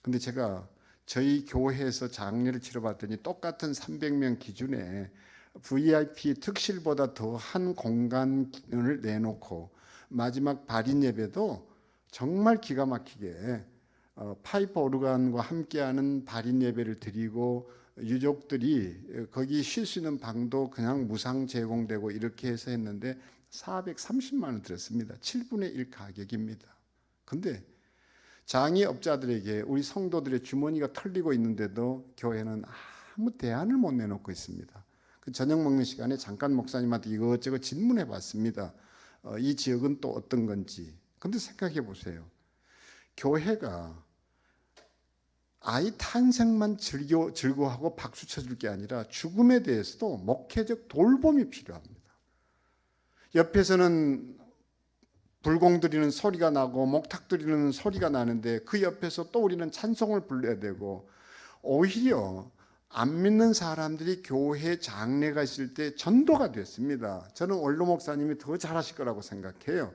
근데 제가 저희 교회에서 장례를 치러봤더니 똑같은 300명 기준에 VIP 특실보다 더한 공간을 내놓고 마지막 발인 예배도 정말 기가 막히게 파이프 오르간과 함께하는 발인 예배를 드리고 유족들이 거기 쉴 수 있는 방도 그냥 무상 제공되고 이렇게 해서 했는데 430만 원 들었습니다. 7분의 1 가격입니다. 근데 장의업자들에게 우리 성도들의 주머니가 털리고 있는데도 교회는 아무 대안을 못 내놓고 있습니다. 그 저녁 먹는 시간에 잠깐 목사님한테 이것저것 질문해 봤습니다. 이 지역은 또 어떤 건지. 근데 생각해 보세요. 교회가 아이 탄생만 즐거워하고 박수 쳐줄 게 아니라 죽음에 대해서도 목회적 돌봄이 필요합니다. 옆에서는 불공 드리는 소리가 나고 목탁 드리는 소리가 나는데 그 옆에서 또 우리는 찬송을 불러야 되고, 오히려 안 믿는 사람들이 교회 장례가 있을 때 전도가 됐습니다. 저는 원로 목사님이 더 잘하실 거라고 생각해요.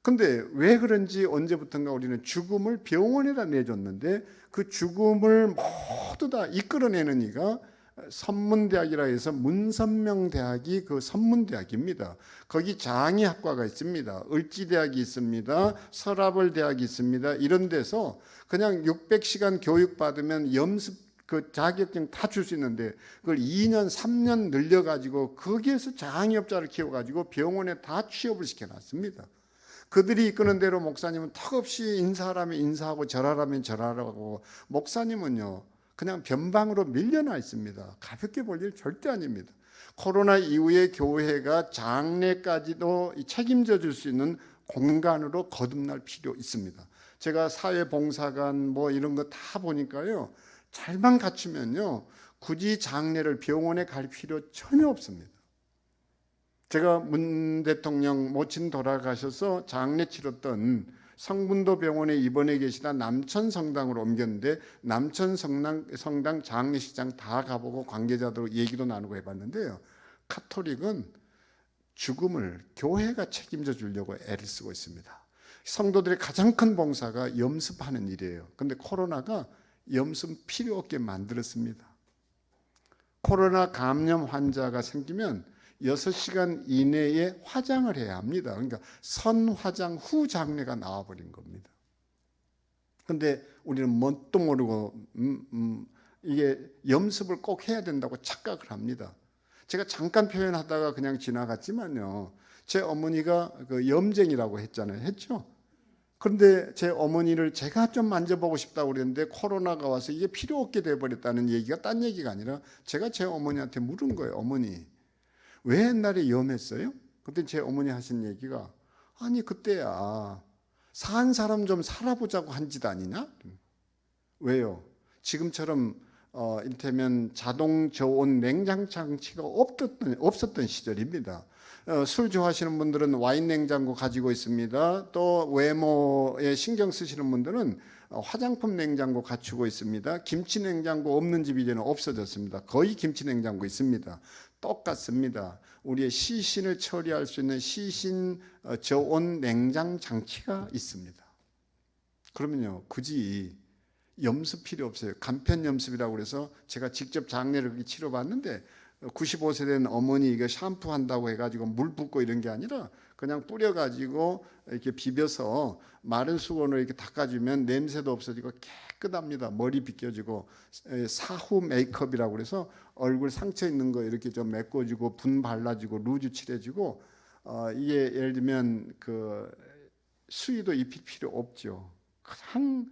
근데 왜 그런지 언제부턴가 우리는 죽음을 병원에다 내줬는데 그 죽음을 모두 다 이끌어내는 이가 선문대학이라 해서 문선명대학이 그 선문대학입니다. 거기 장의학과가 있습니다. 을지대학이 있습니다. 서라벌대학이 있습니다. 이런 데서 그냥 600시간 교육받으면 염습 그 자격증 다 줄 수 있는데 그걸 2년 3년 늘려가지고 거기에서 장의업자를 키워가지고 병원에 다 취업을 시켜놨습니다. 그들이 이끄는 대로 목사님은 턱없이 인사하라면 인사하고 절하라면 절하라고, 목사님은요 그냥 변방으로 밀려나 있습니다. 가볍게 볼 일 절대 아닙니다. 코로나 이후에 교회가 장례까지도 책임져 줄 수 있는 공간으로 거듭날 필요 있습니다. 제가 사회봉사관 뭐 이런 거 다 보니까요, 잘만 갖추면요 굳이 장례를 병원에 갈 필요 전혀 없습니다. 제가 문 대통령 모친 돌아가셔서 장례 치렀던 성분도 병원에 입원해 계시다 남천 성당으로 옮겼는데, 남천 성당 장례식장 다 가보고 관계자들 얘기도 나누고 해봤는데요, 카톨릭은 죽음을 교회가 책임져 주려고 애를 쓰고 있습니다. 성도들의 가장 큰 봉사가 염습하는 일이에요. 근데 코로나가 염습 필요 없게 만들었습니다. 코로나 감염 환자가 생기면 6시간 이내에 화장을 해야 합니다. 그러니까 선화장 후 장례가 나와버린 겁니다. 근데 우리는 뭣도 모르고 이게 염습을 꼭 해야 된다고 착각을 합니다. 제가 잠깐 표현하다가 그냥 지나갔지만요, 제 어머니가 그 염증이라고 했죠. 그런데 제 어머니를 제가 좀 만져보고 싶다고 그랬는데 코로나가 와서 이게 필요 없게 돼버렸다는 얘기가 딴 얘기가 아니라 제가 제 어머니한테 물은 거예요. 어머니, 왜 옛날에 염했어요? 그때 제 어머니 하신 얘기가, 아니 그때야 산 사람 좀 살아보자고 한 짓 아니냐? 왜요? 지금처럼 이를테면 자동 저온 냉장 장치가 없었던 시절입니다. 술 좋아하시는 분들은 와인 냉장고 가지고 있습니다. 또 외모에 신경 쓰시는 분들은 화장품 냉장고 갖추고 있습니다. 김치 냉장고 없는 집이 이제는 없어졌습니다. 거의 김치 냉장고 있습니다. 똑같습니다. 우리의 시신을 처리할 수 있는 시신 저온 냉장 장치가 있습니다. 그러면요, 굳이 염습 필요 없어요. 간편 염습이라고 그래서 제가 직접 장례를 치러봤는데 95세 된 어머니 이거 샴푸한다고 해가지고 물 붓고 이런 게 아니라 그냥 뿌려가지고 이렇게 비벼서 마른 수건으로 이렇게 닦아주면 냄새도 없어지고 깨끗합니다. 머리 빗겨지고, 사후 메이크업이라고 그래서 얼굴 상처 있는 거 이렇게 좀 메꿔주고 분 발라주고 루즈 칠해주고, 이게 예를 들면 그 수의도 입힐 필요 없죠. 그냥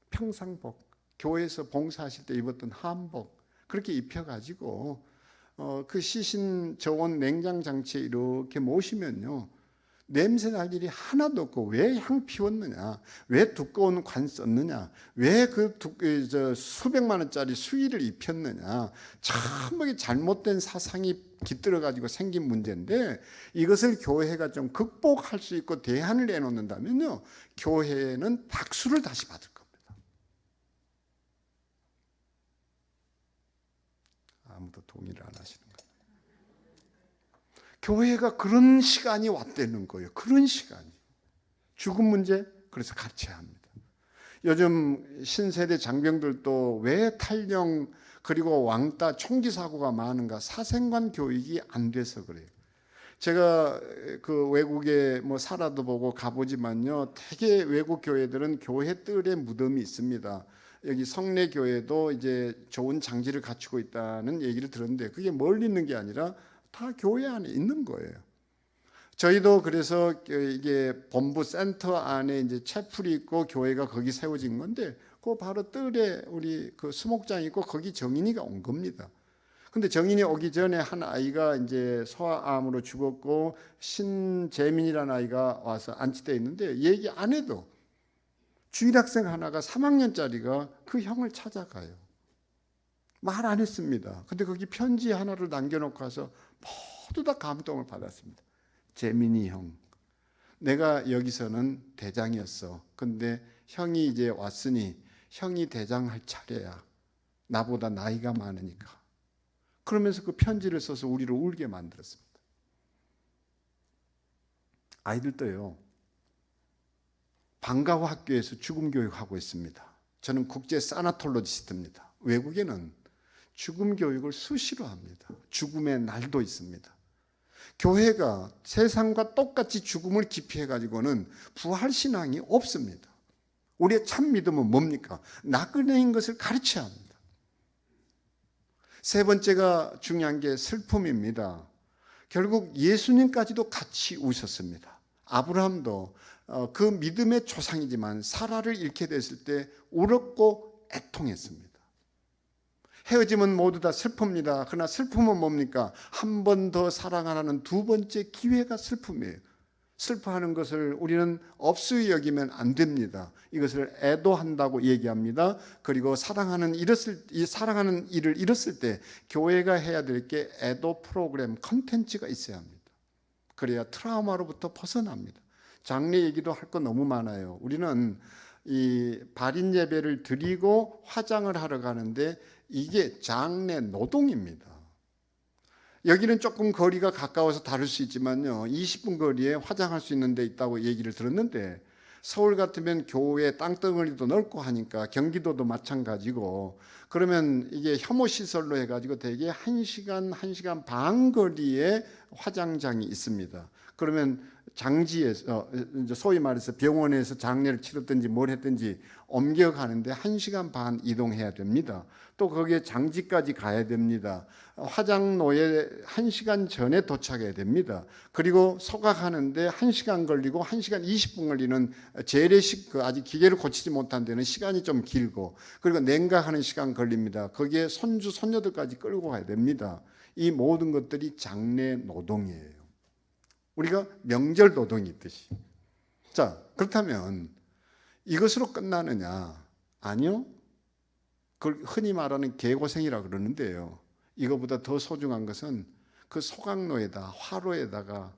평상복, 교회에서 봉사하실 때 입었던 한복 그렇게 입혀가지고 그 시신 저온 냉장 장치에 이렇게 모시면요, 냄새 날 일이 하나도 없고 왜 향 피웠느냐? 왜 두꺼운 관 썼느냐? 왜 수백만 원짜리 수의를 입혔느냐? 참 잘못된 사상이 깃들어 가지고 생긴 문제인데, 이것을 교회가 좀 극복할 수 있고 대안을 내놓는다면요, 교회는 박수를 다시 받을 겁니다. 아무도 동의를 안 하시는 거예요. 교회가 그런 시간이 왔다는 거예요. 그런 시간이. 죽음 문제, 그래서 같이 합니다. 요즘 신세대 장병들도 왜 탈영 그리고 왕따 총기 사고가 많은가? 사생관 교육이 안 돼서 그래요. 제가 그 외국에 살아도 보고 가보지만요, 대개 외국 교회들은 교회 뜰에 무덤이 있습니다. 여기 성내 교회도 이제 좋은 장지를 갖추고 있다는 얘기를 들었는데, 그게 멀리 있는 게 아니라 다 교회 안에 있는 거예요. 저희도 그래서 이게 본부 센터 안에 이제 채플이 있고 교회가 거기 세워진 건데, 그 바로 뜰에 우리 그 수목장이 있고 거기 정인이가 온 겁니다. 근데 정인이 오기 전에 한 아이가 이제 소아암으로 죽었고, 신재민이라는 아이가 와서 안치돼 있는데, 얘기 안 해도 주일학생 하나가 3학년짜리가 그 형을 찾아가요. 말 안 했습니다. 근데 거기 편지 하나를 남겨놓고 와서 모두 다 감동을 받았습니다. 재민이 형, 내가 여기서는 대장이었어. 근데 형이 이제 왔으니 형이 대장할 차례야. 나보다 나이가 많으니까. 그러면서 그 편지를 써서 우리를 울게 만들었습니다. 아이들도요, 방과후 학교에서 죽음 교육하고 있습니다. 저는 국제 사나톨로지스트입니다. 외국에는 죽음 교육을 수시로 합니다. 죽음의 날도 있습니다. 교회가 세상과 똑같이 죽음을 기피해가지고는 부활신앙이 없습니다. 우리의 참 믿음은 뭡니까? 나그네인 것을 가르쳐야 합니다. 세 번째가 중요한 게 슬픔입니다. 결국 예수님까지도 같이 우셨습니다. 아브라함도 그 믿음의 조상이지만 사라를 잃게 됐을 때 울었고 애통했습니다. 헤어짐은 모두 다 슬픕니다. 그러나 슬픔은 뭡니까? 한 번 더 사랑하라는 두 번째 기회가 슬픔이에요. 슬퍼하는 것을 우리는 업수히 여기면 안 됩니다. 이것을 애도한다고 얘기합니다. 그리고 사랑하는 일을 잃었을 때 교회가 해야 될 게 애도 프로그램, 컨텐츠가 있어야 합니다. 그래야 트라우마로부터 벗어납니다. 장례 얘기도 할 거 너무 많아요. 우리는 이 발인 예배를 드리고 화장을 하러 가는데 이게 장례 노동입니다. 여기는 조금 거리가 가까워서 다를 수 있지만요, 20분 거리에 화장할 수 있는 데 있다고 얘기를 들었는데, 서울 같으면 교외 땅덩어리도 넓고 하니까 경기도도 마찬가지고, 그러면 이게 혐오시설로 해가지고 대개 1시간, 1시간 반 거리에 화장장이 있습니다. 그러면 장지에서, 소위 말해서 병원에서 장례를 치렀든지 뭘 했든지 옮겨가는데 1시간 반 이동해야 됩니다. 또 거기에 장지까지 가야 됩니다. 화장로에 1시간 전에 도착해야 됩니다. 그리고 소각하는데 1시간 걸리고 1시간 20분 걸리는 재래식 아직 기계를 고치지 못한 데는 시간이 좀 길고, 그리고 냉각하는 시간 걸립니다. 거기에 손주 손녀들까지 끌고 가야 됩니다. 이 모든 것들이 장례 노동이에요. 우리가 명절 노동이 있듯이. 자, 그렇다면 이것으로 끝나느냐? 아니요. 그걸 흔히 말하는 개고생이라 그러는데요, 이거보다 더 소중한 것은 그 소각로에다, 화로에다가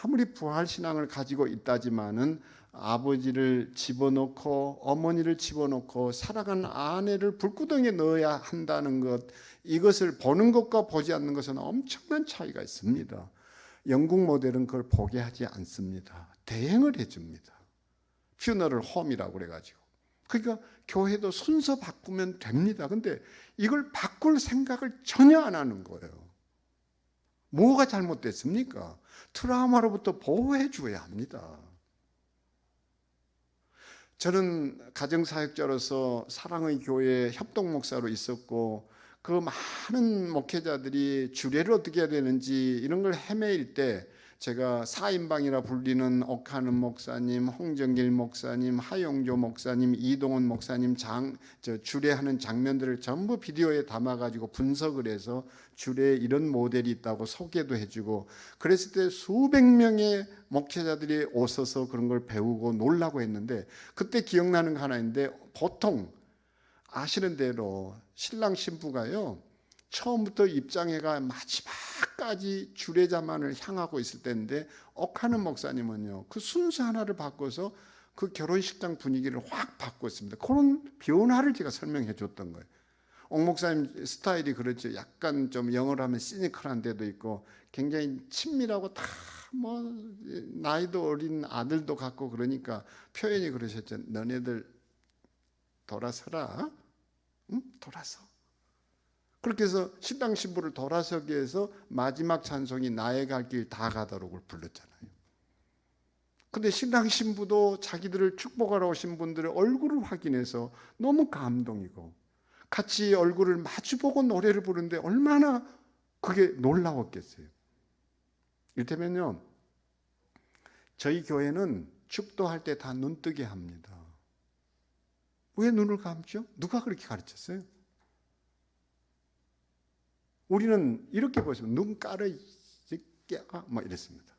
아무리 부활신앙을 가지고 있다지만은 아버지를 집어넣고 어머니를 집어넣고 사랑하는 아내를 불구덩이에 넣어야 한다는 것, 이것을 보는 것과 보지 않는 것은 엄청난 차이가 있습니다. 영국 모델은 그걸 보게 하지 않습니다. 대행을 해줍니다. 퓨너럴 홈이라고 그래가지고. 그러니까 교회도 순서 바꾸면 됩니다. 근데 이걸 바꿀 생각을 전혀 안 하는 거예요. 뭐가 잘못됐습니까? 트라우마로부터 보호해 줘야 합니다. 저는 가정사역자로서 사랑의 교회 협동목사로 있었고, 그 많은 목회자들이 주례를 어떻게 해야 되는지 이런 걸 헤매일 때 제가 4인방이라 불리는 옥하는 목사님, 홍정길 목사님, 하용조 목사님, 이동원 목사님 주례하는 장면들을 전부 비디오에 담아가지고 분석을 해서 주례에 이런 모델이 있다고 소개도 해주고, 그랬을 때 수백 명의 목회자들이 오셔서 그런 걸 배우고 놀라고 했는데, 그때 기억나는 거 하나 있는데, 보통 아시는 대로 신랑 신부가요 처음부터 입장회가 마지막까지 주례자만을 향하고 있을 때인데, 옥하는 목사님은요 그 순서 하나를 바꿔서 그 결혼식장 분위기를 확 바꿨습니다. 그런 변화를 제가 설명해 줬던 거예요. 옥 목사님 스타일이 그렇죠. 약간 좀 영어로 하면 시니컬한 데도 있고 굉장히 친밀하고 다 뭐 나이도 어린 아들도 갖고, 그러니까 표현이 그러셨죠. 너네들 돌아서라. 응? 돌아서. 그렇게 해서 신랑 신부를 돌아서게 해서 마지막 찬송이 나의 갈 길 다 가다록을 불렀잖아요. 근데 신랑 신부도 자기들을 축복하러 오신 분들의 얼굴을 확인해서 너무 감동이고, 같이 얼굴을 마주보고 노래를 부르는데 얼마나 그게 놀라웠겠어요. 이를테면요, 저희 교회는 축도할 때 다 눈뜨게 합니다. 왜 눈을 감죠? 누가 그렇게 가르쳤어요? 우리는 이렇게 보시면 눈 깔아 뭐 이랬습니다.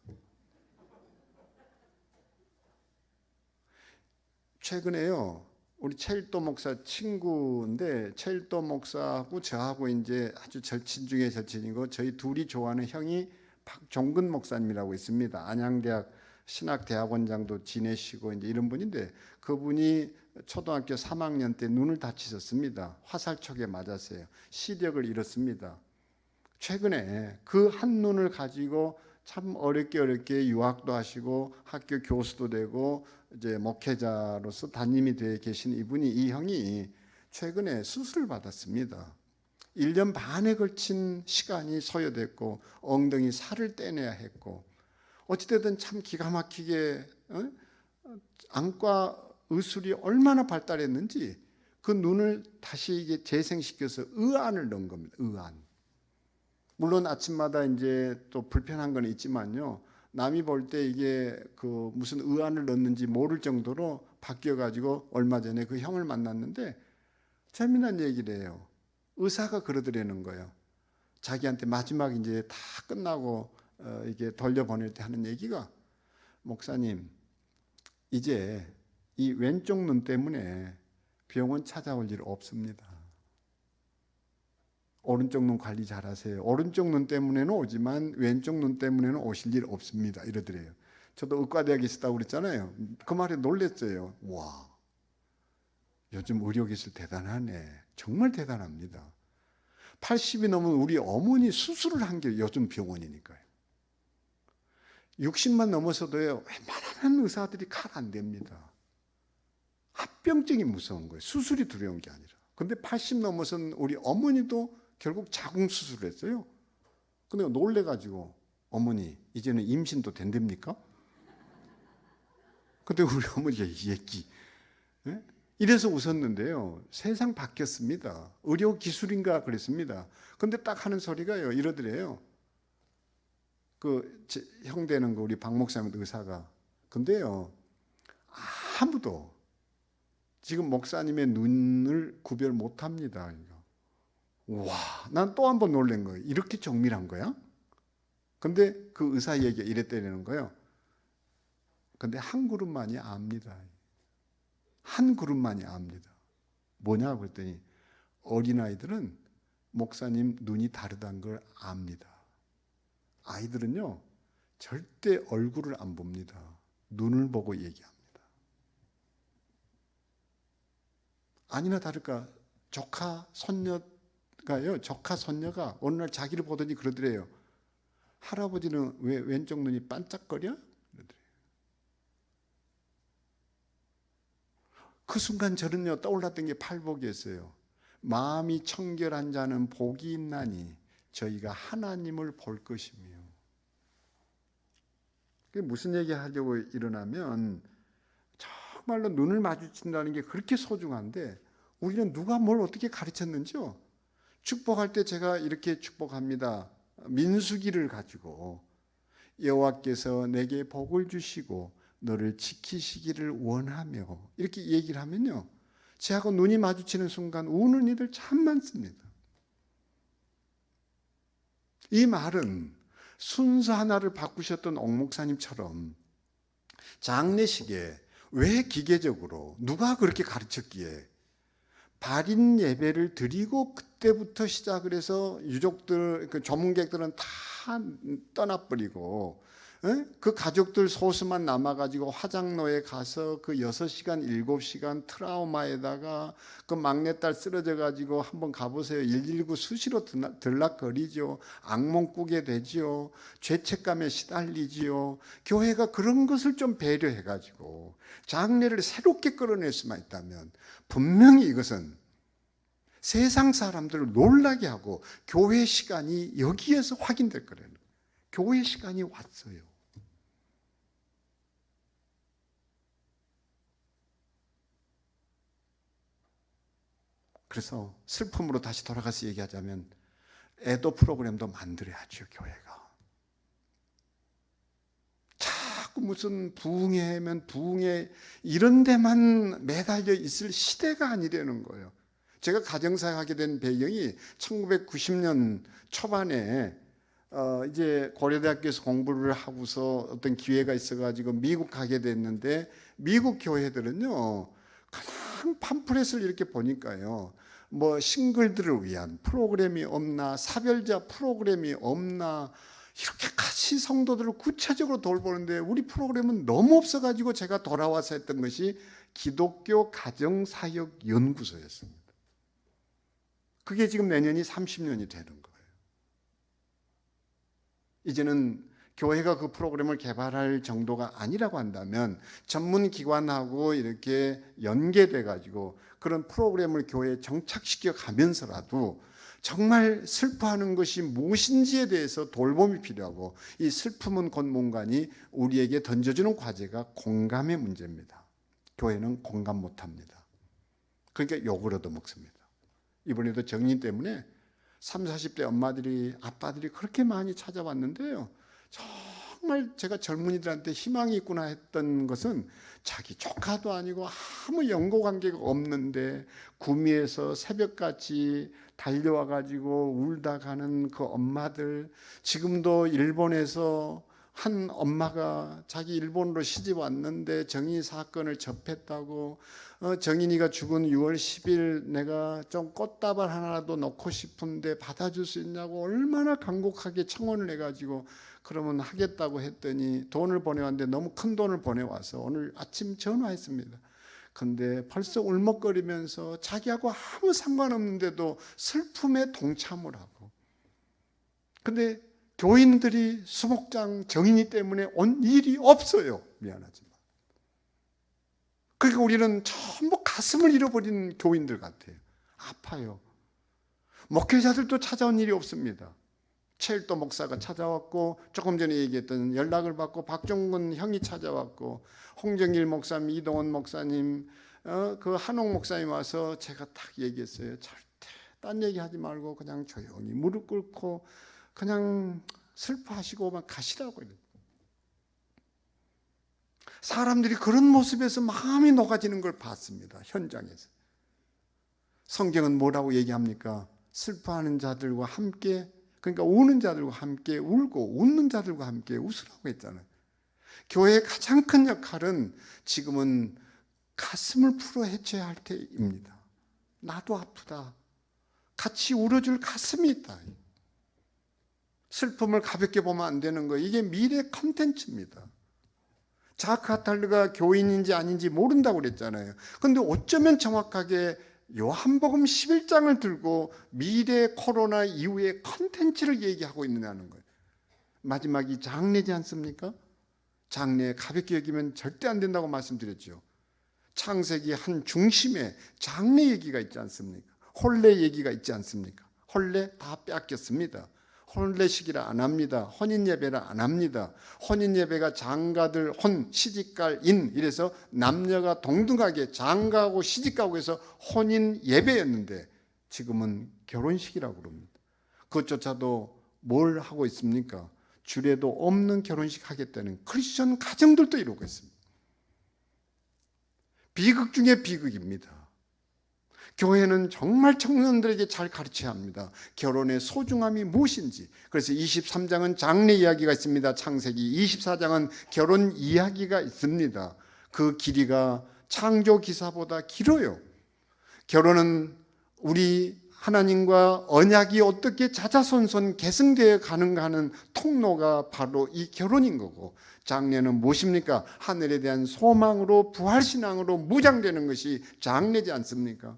최근에요, 우리 최일도 목사 친구인데, 최일도 목사하고 저하고 이제 아주 절친 중에 절친이고, 저희 둘이 좋아하는 형이 박종근 목사님이라고 있습니다. 안양대학 신학대학원장도 지내시고 이제 이런 분인데, 그분이 초등학교 3학년 때 눈을 다치셨습니다. 화살촉에 맞았어요. 시력을 잃었습니다. 최근에 그 한 눈을 가지고 참 어렵게 유학도 하시고 학교 교수도 되고 이제 목회자로서 담임이 되어 계신 이분이, 이 형이 최근에 수술을 받았습니다. 1년 반에 걸친 시간이 소요됐고 엉덩이 살을 떼내야 했고, 어찌됐든 참 기가 막히게 안과 의술이 얼마나 발달했는지 그 눈을 다시 이게 재생시켜서 의안을 넣은 겁니다. 의안. 물론 아침마다 이제 또 불편한 건 있지만요, 남이 볼 때 이게 그 무슨 의안을 넣는지 모를 정도로 바뀌어가지고 얼마 전에 그 형을 만났는데 재미난 얘기를 해요. 의사가 그러더라는 거예요. 자기한테 마지막 이제 다 끝나고 이게 돌려보낼 때 하는 얘기가, 목사님, 이제 이 왼쪽 눈 때문에 병원 찾아올 일 없습니다. 오른쪽 눈 관리 잘하세요. 오른쪽 눈 때문에는 오지만 왼쪽 눈 때문에는 오실 일 없습니다. 이러더래요. 저도 의과대학에 있었다고 그랬잖아요. 그 말에 놀랐어요. 와, 요즘 의료기술 대단하네. 정말 대단합니다. 80이 넘은 우리 어머니 수술을 한 게 요즘 병원이니까요. 60만 넘어서도요, 웬만한 의사들이 칼 안 댑니다. 합병증이 무서운 거예요. 수술이 두려운 게 아니라. 근데 80 넘어선 우리 어머니도 결국 자궁 수술을 했어요. 근데 놀래가지고, 어머니 이제는 임신도 된답니까? 근데 우리 어머니가 이 얘기 이래서 웃었는데요, 세상 바뀌었습니다. 의료 기술인가 그랬습니다. 근데 딱 하는 소리가요, 이러더래요. 그 형 되는 거 우리 박 목사님 의사가, 근데요 아무도 지금 목사님의 눈을 구별 못합니다. 와, 난 또 한 번 놀란 거예요. 이렇게 정밀한 거야? 근데 그 의사 얘기가 이랬다는 거예요. 근데 한 그룹만이 압니다. 한 그룹만이 압니다. 뭐냐고 그랬더니, 어린아이들은 목사님 눈이 다르다는 걸 압니다. 아이들은요 절대 얼굴을 안 봅니다. 눈을 보고 얘기합니다. 아니나 다를까 조카 손녀가 어느 날 자기를 보더니 그러더래요. 할아버지는 왜 왼쪽 눈이 반짝거려? 그러더래요. 그 순간 저는요 떠올랐던 게 팔복이었어요. 마음이 청결한 자는 복이 있나니 저희가 하나님을 볼 것이며. 그게 무슨 얘기 하려고 일어나면, 정말로 눈을 마주친다는 게 그렇게 소중한데 우리는 누가 뭘 어떻게 가르쳤는지요. 축복할 때 제가 이렇게 축복합니다. 민수기를 가지고 여호와께서 내게 복을 주시고 너를 지키시기를 원하며 이렇게 얘기를 하면요, 저하고 눈이 마주치는 순간 우는 이들 참 많습니다. 이 말은 순서 하나를 바꾸셨던 옥 목사님처럼 장례식에 왜 기계적으로 누가 그렇게 가르쳤기에 발인 예배를 드리고 그때부터 시작을 해서 유족들, 그 조문객들은 다 떠나버리고 그 가족들 소수만 남아가지고 화장로에 가서 그 6시간, 7시간 트라우마에다가 그 막내딸 쓰러져가지고 한번 가보세요. 119 수시로 들락거리죠. 악몽 꾸게 되지요. 죄책감에 시달리지요. 교회가 그런 것을 좀 배려해가지고 장례를 새롭게 끌어낼 수만 있다면 분명히 이것은 세상 사람들을 놀라게 하고 교회 시간이 여기에서 확인될 거라는 거예요. 교회 시간이 왔어요. 그래서 슬픔으로 다시 돌아가서 얘기하자면 애도 프로그램도 만들어야죠. 교회가 자꾸 무슨 부흥회면 부흥회 이런 데만 매달려 있을 시대가 아니라는 거예요. 제가 가정사역 하게 된 배경이 1990년 초반에 이제 고려대학교에서 공부를 하고서 어떤 기회가 있어가지고 미국 가게 됐는데, 미국 교회들은요 그냥 팜플렛을 이렇게 보니까요, 뭐 싱글들을 위한 프로그램이 없나, 사별자 프로그램이 없나, 이렇게 같이 성도들을 구체적으로 돌보는데 우리 프로그램은 너무 없어가지고 제가 돌아와서 했던 것이 기독교 가정사역 연구소였습니다. 그게 지금 내년이 30년이 되는 거예요. 이제는 교회가 그 프로그램을 개발할 정도가 아니라고 한다면 전문기관하고 이렇게 연계돼 가지고 그런 프로그램을 교회에 정착시켜 가면서라도 정말 슬퍼하는 것이 무엇인지에 대해서 돌봄이 필요하고, 이 슬픔은 곧 뭔가니 우리에게 던져주는 과제가 공감의 문제입니다. 교회는 공감 못합니다. 그러니까 욕을 얻어먹습니다. 이번에도 정인 때문에 30, 40대 엄마들이, 아빠들이 그렇게 많이 찾아왔는데요, 정말 제가 젊은이들한테 희망이 있구나 했던 것은 자기 조카도 아니고 아무 연고 관계가 없는데 구미에서 새벽같이 달려와 가지고 울다 가는 그 엄마들, 지금도 일본에서 한 엄마가 자기 일본으로 시집 왔는데 정인이 사건을 접했다고, 정인이가 죽은 6월 10일 내가 좀 꽃다발 하나라도 넣고 싶은데 받아줄 수 있냐고 얼마나 간곡하게 청원을 해가지고 그러면 하겠다고 했더니 돈을 보내왔는데 너무 큰 돈을 보내와서 오늘 아침 전화했습니다. 근데 벌써 울먹거리면서 자기하고 아무 상관없는데도 슬픔에 동참을 하고, 근데 교인들이 수목장 정인이 때문에 온 일이 없어요. 미안하지만. 그러니까 우리는 전부 가슴을 잃어버린 교인들 같아요. 아파요. 목회자들도 찾아온 일이 없습니다. 최일도 목사가 찾아왔고, 조금 전에 얘기했던 연락을 받고 박종근 형이 찾아왔고, 홍정일 목사님, 이동원 목사님, 그 한옥 목사님 와서 제가 딱 얘기했어요. 절대 딴 얘기하지 말고 그냥 조용히 무릎 꿇고 그냥 슬퍼하시고만 가시라고. 사람들이 그런 모습에서 마음이 녹아지는 걸 봤습니다. 현장에서. 성경은 뭐라고 얘기합니까? 슬퍼하는 자들과 함께, 그러니까 우는 자들과 함께 울고 웃는 자들과 함께 웃으라고 했잖아요. 교회의 가장 큰 역할은 지금은 가슴을 풀어 헤쳐야 할 때입니다. 나도 아프다. 같이 울어줄 가슴이 있다. 슬픔을 가볍게 보면 안 되는 거예요. 이게 미래 컨텐츠입니다. 자크 아탈르가 교인인지 아닌지 모른다고 그랬잖아요. 그런데 어쩌면 정확하게 요한복음 11장을 들고 미래 코로나 이후의 컨텐츠를 얘기하고 있느냐는 거예요. 마지막이 장례지 않습니까? 장례 가볍게 여기면 절대 안 된다고 말씀드렸죠. 창세기 한 중심에 장례 얘기가 있지 않습니까? 혼례 얘기가 있지 않습니까? 혼례 다 뺏겼습니다. 혼례식이라 안 합니다. 혼인 예배라 안 합니다. 혼인 예배가 장가들 혼, 시집갈 인, 이래서 남녀가 동등하게 장가하고 시집가고 해서 혼인 예배였는데 지금은 결혼식이라고 그럽니다. 그것조차도 뭘 하고 있습니까? 주례도 없는 결혼식 하겠다는 크리스천 가정들도 이루고 있습니다. 비극 중에 비극입니다. 교회는 정말 청년들에게 잘 가르쳐야 합니다. 결혼의 소중함이 무엇인지. 그래서 23장은 장래 이야기가 있습니다. 창세기 24장은 결혼 이야기가 있습니다. 그 길이가 창조 기사보다 길어요. 결혼은 우리 하나님과 언약이 어떻게 자자손손 계승되어 가는가 하는 통로가 바로 이 결혼인 거고, 장례는 무엇입니까? 하늘에 대한 소망으로 부활신앙으로 무장되는 것이 장례지 않습니까?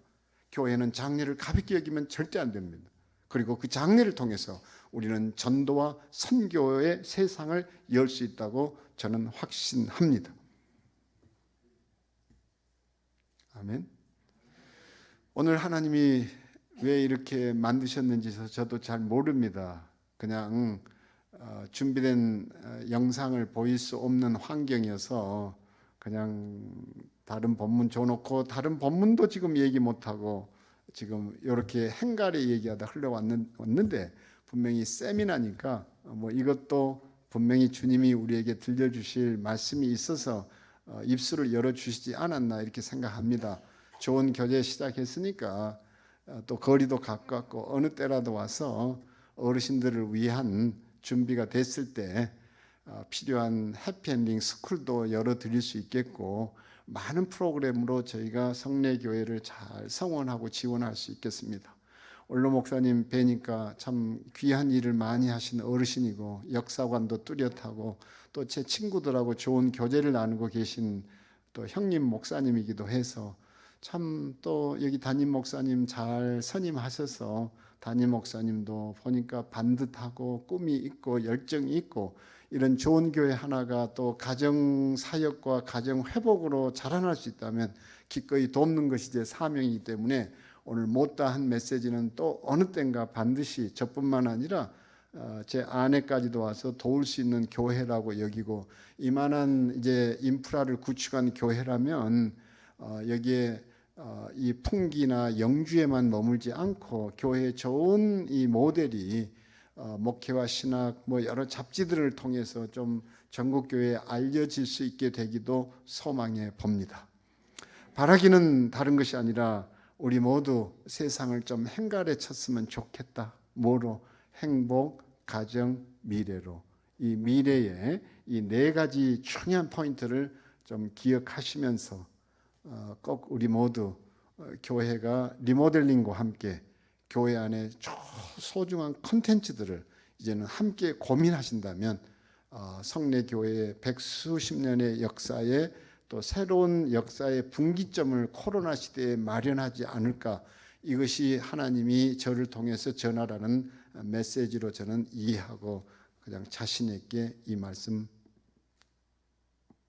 교회는 장례를 가볍게 여기면 절대 안 됩니다. 그리고 그 장례를 통해서 우리는 전도와 선교의 세상을 열 수 있다고 저는 확신합니다. 아멘. 오늘 하나님이 왜 이렇게 만드셨는지 저도 잘 모릅니다. 그냥 준비된 영상을 보일 수 없는 환경이어서 그냥 다른 본문 줘놓고 다른 본문도 지금 얘기 못하고 지금 이렇게 행가래 얘기하다 흘러왔는데, 분명히 세미나니까 뭐 이것도 분명히 주님이 우리에게 들려주실 말씀이 있어서 입술을 열어주시지 않았나 이렇게 생각합니다. 좋은 교제 시작했으니까 또 거리도 가깝고 어느 때라도 와서 어르신들을 위한 준비가 됐을 때 필요한 해피엔딩 스쿨도 열어드릴 수 있겠고, 많은 프로그램으로 저희가 성례교회를 잘 성원하고 지원할 수 있겠습니다. 원로 목사님 뵈니까 참 귀한 일을 많이 하신 어르신이고 역사관도 뚜렷하고 또 제 친구들하고 좋은 교제를 나누고 계신 또 형님 목사님이기도 해서 참, 또 여기 담임 목사님 잘 선임하셔서 담임 목사님도 보니까 반듯하고 꿈이 있고 열정이 있고, 이런 좋은 교회 하나가 또 가정 사역과 가정 회복으로 자라날 수 있다면 기꺼이 돕는 것이 제 사명이기 때문에 오늘 못다한 메시지는 또 어느 때인가 반드시 저뿐만 아니라 제 아내까지도 와서 도울 수 있는 교회라고 여기고, 이만한 이제 인프라를 구축한 교회라면 여기에 이 풍기나 영주에만 머물지 않고 교회의 좋은 이 모델이 목회와 신학 뭐 여러 잡지들을 통해서 좀 전국 교회에 알려질 수 있게 되기도 소망해 봅니다. 바라기는 다른 것이 아니라 우리 모두 세상을 좀 행가래 쳤으면 좋겠다. 뭐로? 행복, 가정, 미래로. 이 미래의 이 네 가지 중요한 포인트를 좀 기억하시면서 꼭 우리 모두 교회가 리모델링과 함께 교회 안에 소중한 컨텐츠들을 이제는 함께 고민하신다면 성례교회의 백수십 년의 역사에 또 새로운 역사의 분기점을 코로나 시대에 마련하지 않을까, 이것이 하나님이 저를 통해서 전하라는 메시지로 저는 이해하고 그냥 자신 있게 이 말씀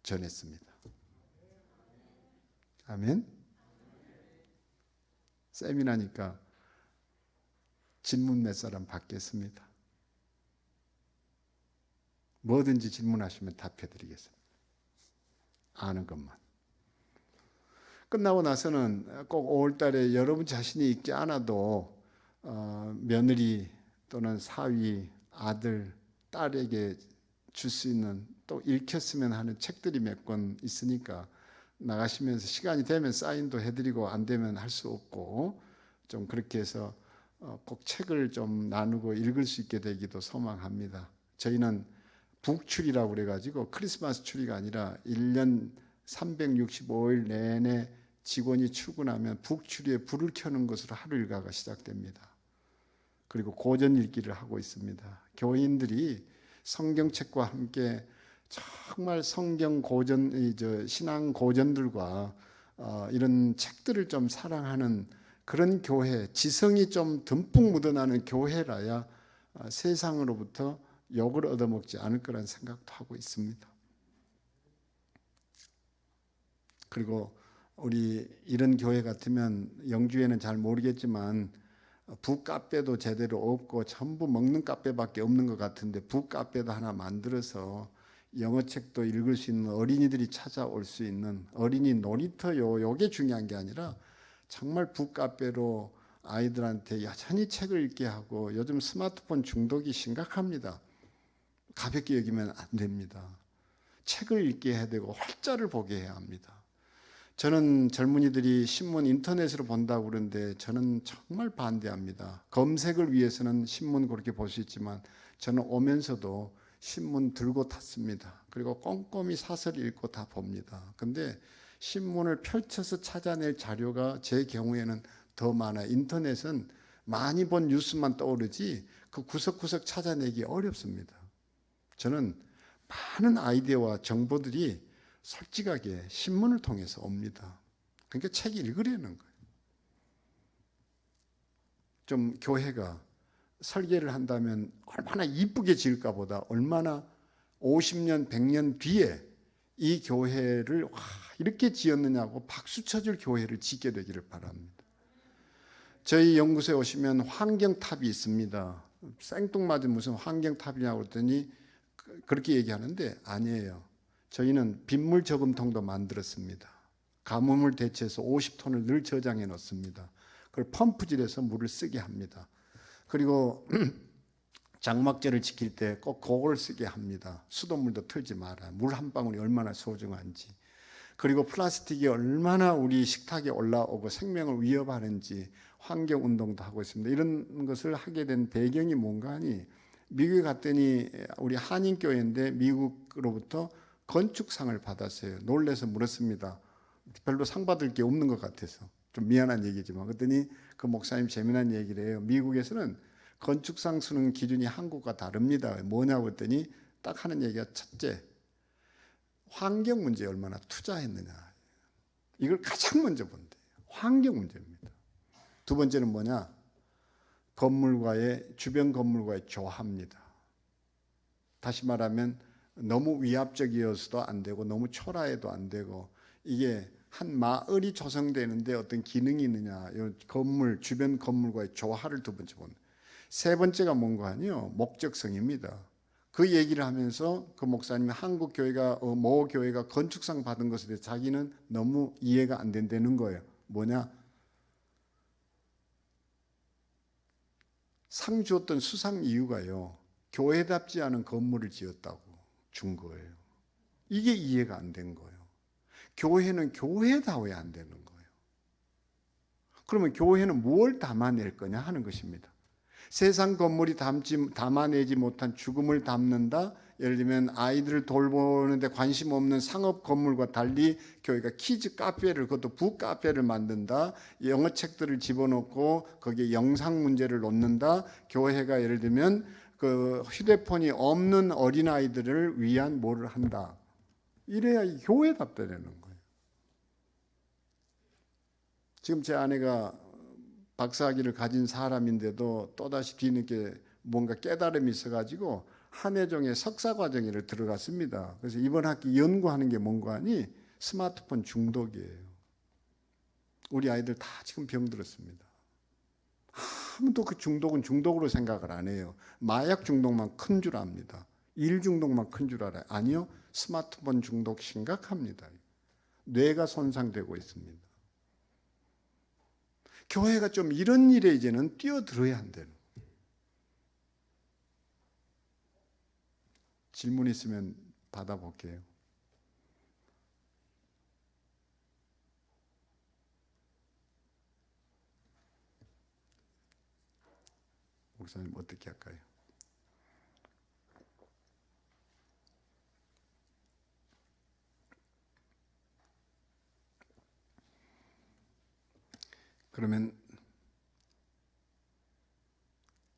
전했습니다. 아멘. 세미나니까 질문 몇 사람 받겠습니다. 뭐든지 질문하시면 답해드리겠습니다. 아는 것만. 끝나고 나서는 꼭 5월달에 여러분 자신이 읽지 않아도 며느리 또는 사위, 아들, 딸에게 줄 수 있는 또 읽혔으면 하는 책들이 몇 권 있으니까 나가시면서 시간이 되면 사인도 해드리고 안 되면 할 수 없고, 좀 그렇게 해서 꼭 책을 좀 나누고 읽을 수 있게 되기도 소망합니다. 저희는 북출이라고 그래가지고 크리스마스 출이가 아니라 1년 365일 내내 직원이 출근하면 북출이에 불을 켜는 것으로 하루 일과가 시작됩니다. 그리고 고전 읽기를 하고 있습니다. 교인들이 성경책과 함께 정말 성경 고전, 신앙 고전들과 이런 책들을 좀 사랑하는 그런 교회, 지성이 좀 듬뿍 묻어나는 교회라야 세상으로부터 욕을 얻어먹지 않을 거라는 생각도 하고 있습니다. 그리고 우리 이런 교회 같으면 영주에는 잘 모르겠지만 북카페도 제대로 없고 전부 먹는 카페밖에 없는 것 같은데 북카페도 하나 만들어서 영어책도 읽을 수 있는 어린이들이 찾아올 수 있는 어린이 놀이터요. 이게 중요한 게 아니라 정말 북카페로 아이들한테 여전히 책을 읽게 하고, 요즘 스마트폰 중독이 심각합니다. 가볍게 여기면 안 됩니다. 책을 읽게 해야 되고 활자를 보게 해야 합니다. 저는 젊은이들이 신문 인터넷으로 본다고 그러는데 저는 정말 반대합니다. 검색을 위해서는 신문 그렇게 볼 수 있지만 저는 오면서도 신문 들고 탔습니다. 그리고 꼼꼼히 사설 읽고 다 봅니다. 근데 신문을 펼쳐서 찾아낼 자료가 제 경우에는 더 많아요. 인터넷은 많이 본 뉴스만 떠오르지 그 구석구석 찾아내기 어렵습니다. 저는 많은 아이디어와 정보들이 솔직하게 신문을 통해서 옵니다. 그러니까 책 읽으려는 거예요. 좀 교회가 설계를 한다면 얼마나 이쁘게 지을까 보다 얼마나 50년, 100년 뒤에 이 교회를 이렇게 지었느냐고 박수 쳐줄 교회를 짓게 되기를 바랍니다. 저희 연구소에 오시면 환경탑이 있습니다. 생뚱맞은 무슨 환경탑이냐고 그랬더니 그렇게 얘기하는데 아니에요. 저희는 빗물 저금통도 만들었습니다. 가뭄을 대체해서 50톤을 늘 저장해 놓습니다. 그걸 펌프질해서 물을 쓰게 합니다. 그리고 장막절을 지킬 때 꼭 그걸 쓰게 합니다. 수돗물도 틀지 마라. 물 한 방울이 얼마나 소중한지. 그리고 플라스틱이 얼마나 우리 식탁에 올라오고 생명을 위협하는지 환경운동도 하고 있습니다. 이런 것을 하게 된 배경이 뭔가 하니 미국에 갔더니 우리 한인교회인데 미국으로부터 건축상을 받았어요. 놀라서 물었습니다. 별로 상 받을 게 없는 것 같아서 좀 미안한 얘기지만 그랬더니 그 목사님 재미난 얘기를 해요. 미국에서는 건축상 수능 기준이 한국과 다릅니다. 뭐냐고 했더니 딱 하는 얘기가 첫째, 환경 문제에 얼마나 투자했느냐. 이걸 가장 먼저 본대요. 환경 문제입니다. 두 번째는 뭐냐? 주변 건물과의 조화입니다. 다시 말하면 너무 위압적이어서도 안 되고 너무 초라해도 안 되고 이게 한 마을이 조성되는데 어떤 기능이 있느냐. 주변 건물과의 조화를 두 번째 보는. 세 번째가 뭔가 하니요. 목적성입니다. 그 얘기를 하면서 그 목사님이 한국 교회가 모 교회가 건축상 받은 것에 대해 자기는 너무 이해가 안 된다는 거예요. 뭐냐? 상 주었던 수상 이유가요. 교회답지 않은 건물을 지었다고 준 거예요. 이게 이해가 안 된 거예요. 교회는 교회다워야 안 되는 거예요. 그러면 교회는 무엇을 담아낼 거냐 하는 것입니다. 세상 건물이 담아내지 못한 죽음을 담는다. 예를 들면 아이들을 돌보는데 관심 없는 상업 건물과 달리 교회가 키즈 카페를 그것도 북카페를 만든다. 영어책들을 집어넣고 거기에 영상 문제를 놓는다. 교회가 예를 들면 그 휴대폰이 없는 어린아이들을 위한 뭐를 한다. 이래야 교회답다라는 거예요. 지금 제 아내가 박사학위를 가진 사람인데도 또다시 뒤늦게 뭔가 깨달음이 있어가지고 한예종의 석사과정에 들어갔습니다. 그래서 이번 학기 연구하는 게 뭔가 하니 스마트폰 중독이에요. 우리 아이들 다 지금 병들었습니다. 아무도 그 중독은 중독으로 생각을 안 해요. 마약 중독만 큰 줄 압니다. 일 중독만 큰 줄 알아요. 아니요. 스마트폰 중독 심각합니다. 뇌가 손상되고 있습니다. 교회가 좀 이런 일에 이제는 뛰어들어야 한다는 거예요. 질문 있으면 받아볼게요. 목사님 어떻게 할까요? 그러면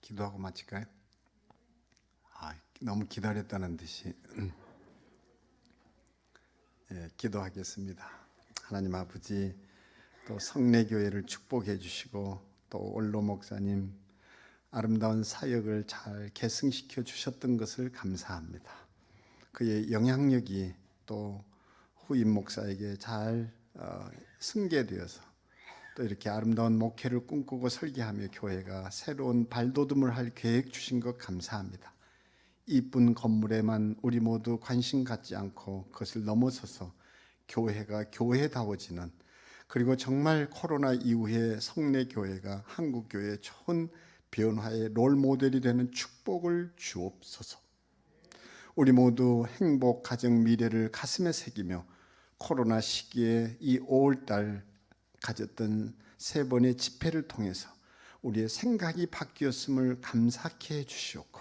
기도하고 마칠까요? 너무 기다렸다는 듯이 기도하겠습니다. 하나님 아버지, 또 성례교회를 축복해 주시고 또 원로 목사님 아름다운 사역을 잘 계승시켜 주셨던 것을 감사합니다. 그의 영향력이 또 후임 목사에게 잘 승계되어서 또 이렇게 아름다운 목회를 꿈꾸고 설계하며 교회가 새로운 발돋움을 할 계획 주신 것 감사합니다. 이쁜 건물에만 우리 모두 관심 갖지 않고 그것을 넘어서서 교회가 교회다워지는, 그리고 정말 코로나 이후에 성례교회가 한국교회의 좋은 변화의 롤 모델이 되는 축복을 주옵소서. 우리 모두 행복 가정 미래를 가슴에 새기며 코로나 시기에 이 5월달 가졌던 3번의 집회를 통해서 우리의 생각이 바뀌었음을 감사케 해 주시옵고,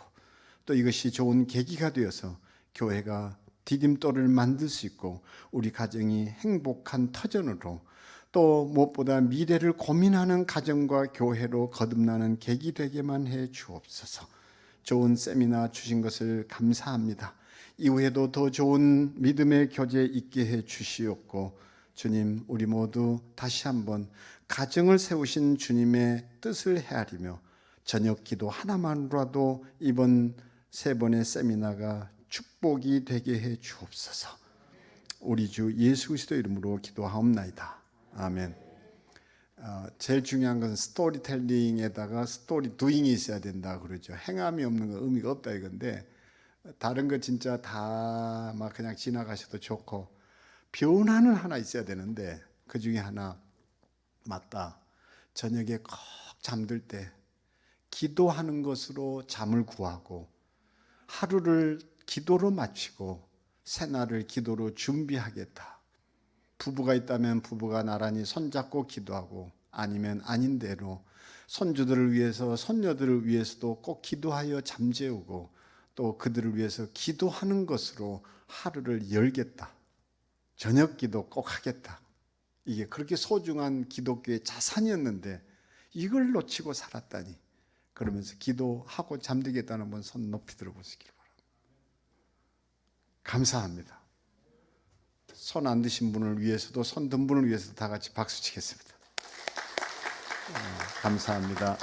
또 이것이 좋은 계기가 되어서 교회가 디딤돌을 만들 수 있고 우리 가정이 행복한 터전으로, 또 무엇보다 미래를 고민하는 가정과 교회로 거듭나는 계기 되게만 해 주옵소서. 좋은 세미나 주신 것을 감사합니다. 이후에도 더 좋은 믿음의 교제 있게 해 주시옵고, 주님, 우리 모두 다시 한번 가정을 세우신 주님의 뜻을 헤아리며 저녁 기도 하나만으로라도 이번 3번의 세미나가 축복이 되게 해 주옵소서. 우리 주 예수 그리스도 이름으로 기도하옵나이다. 아멘. 제일 중요한 것은 스토리텔링에다가 스토리 두잉이 있어야 된다 그러죠. 행함이 없는 건 의미가 없다 이건데, 다른 거 진짜 다 막 그냥 지나가셔도 좋고 변화는 하나 있어야 되는데, 그 중에 하나, 맞다, 저녁에 꼭 잠들 때 기도하는 것으로 잠을 구하고 하루를 기도로 마치고 새날을 기도로 준비하겠다. 부부가 있다면 부부가 나란히 손잡고 기도하고, 아니면 아닌 대로 손주들을 위해서 손녀들을 위해서도 꼭 기도하여 잠재우고 또 그들을 위해서 기도하는 것으로 하루를 열겠다. 저녁 기도 꼭 하겠다. 이게 그렇게 소중한 기독교의 자산이었는데 이걸 놓치고 살았다니. 그러면서 기도하고 잠들겠다는 분 손 높이 들어보시길 바랍니다. 감사합니다. 손 안 드신 분을 위해서도 손 든 분을 위해서도 다 같이 박수 치겠습니다. 감사합니다.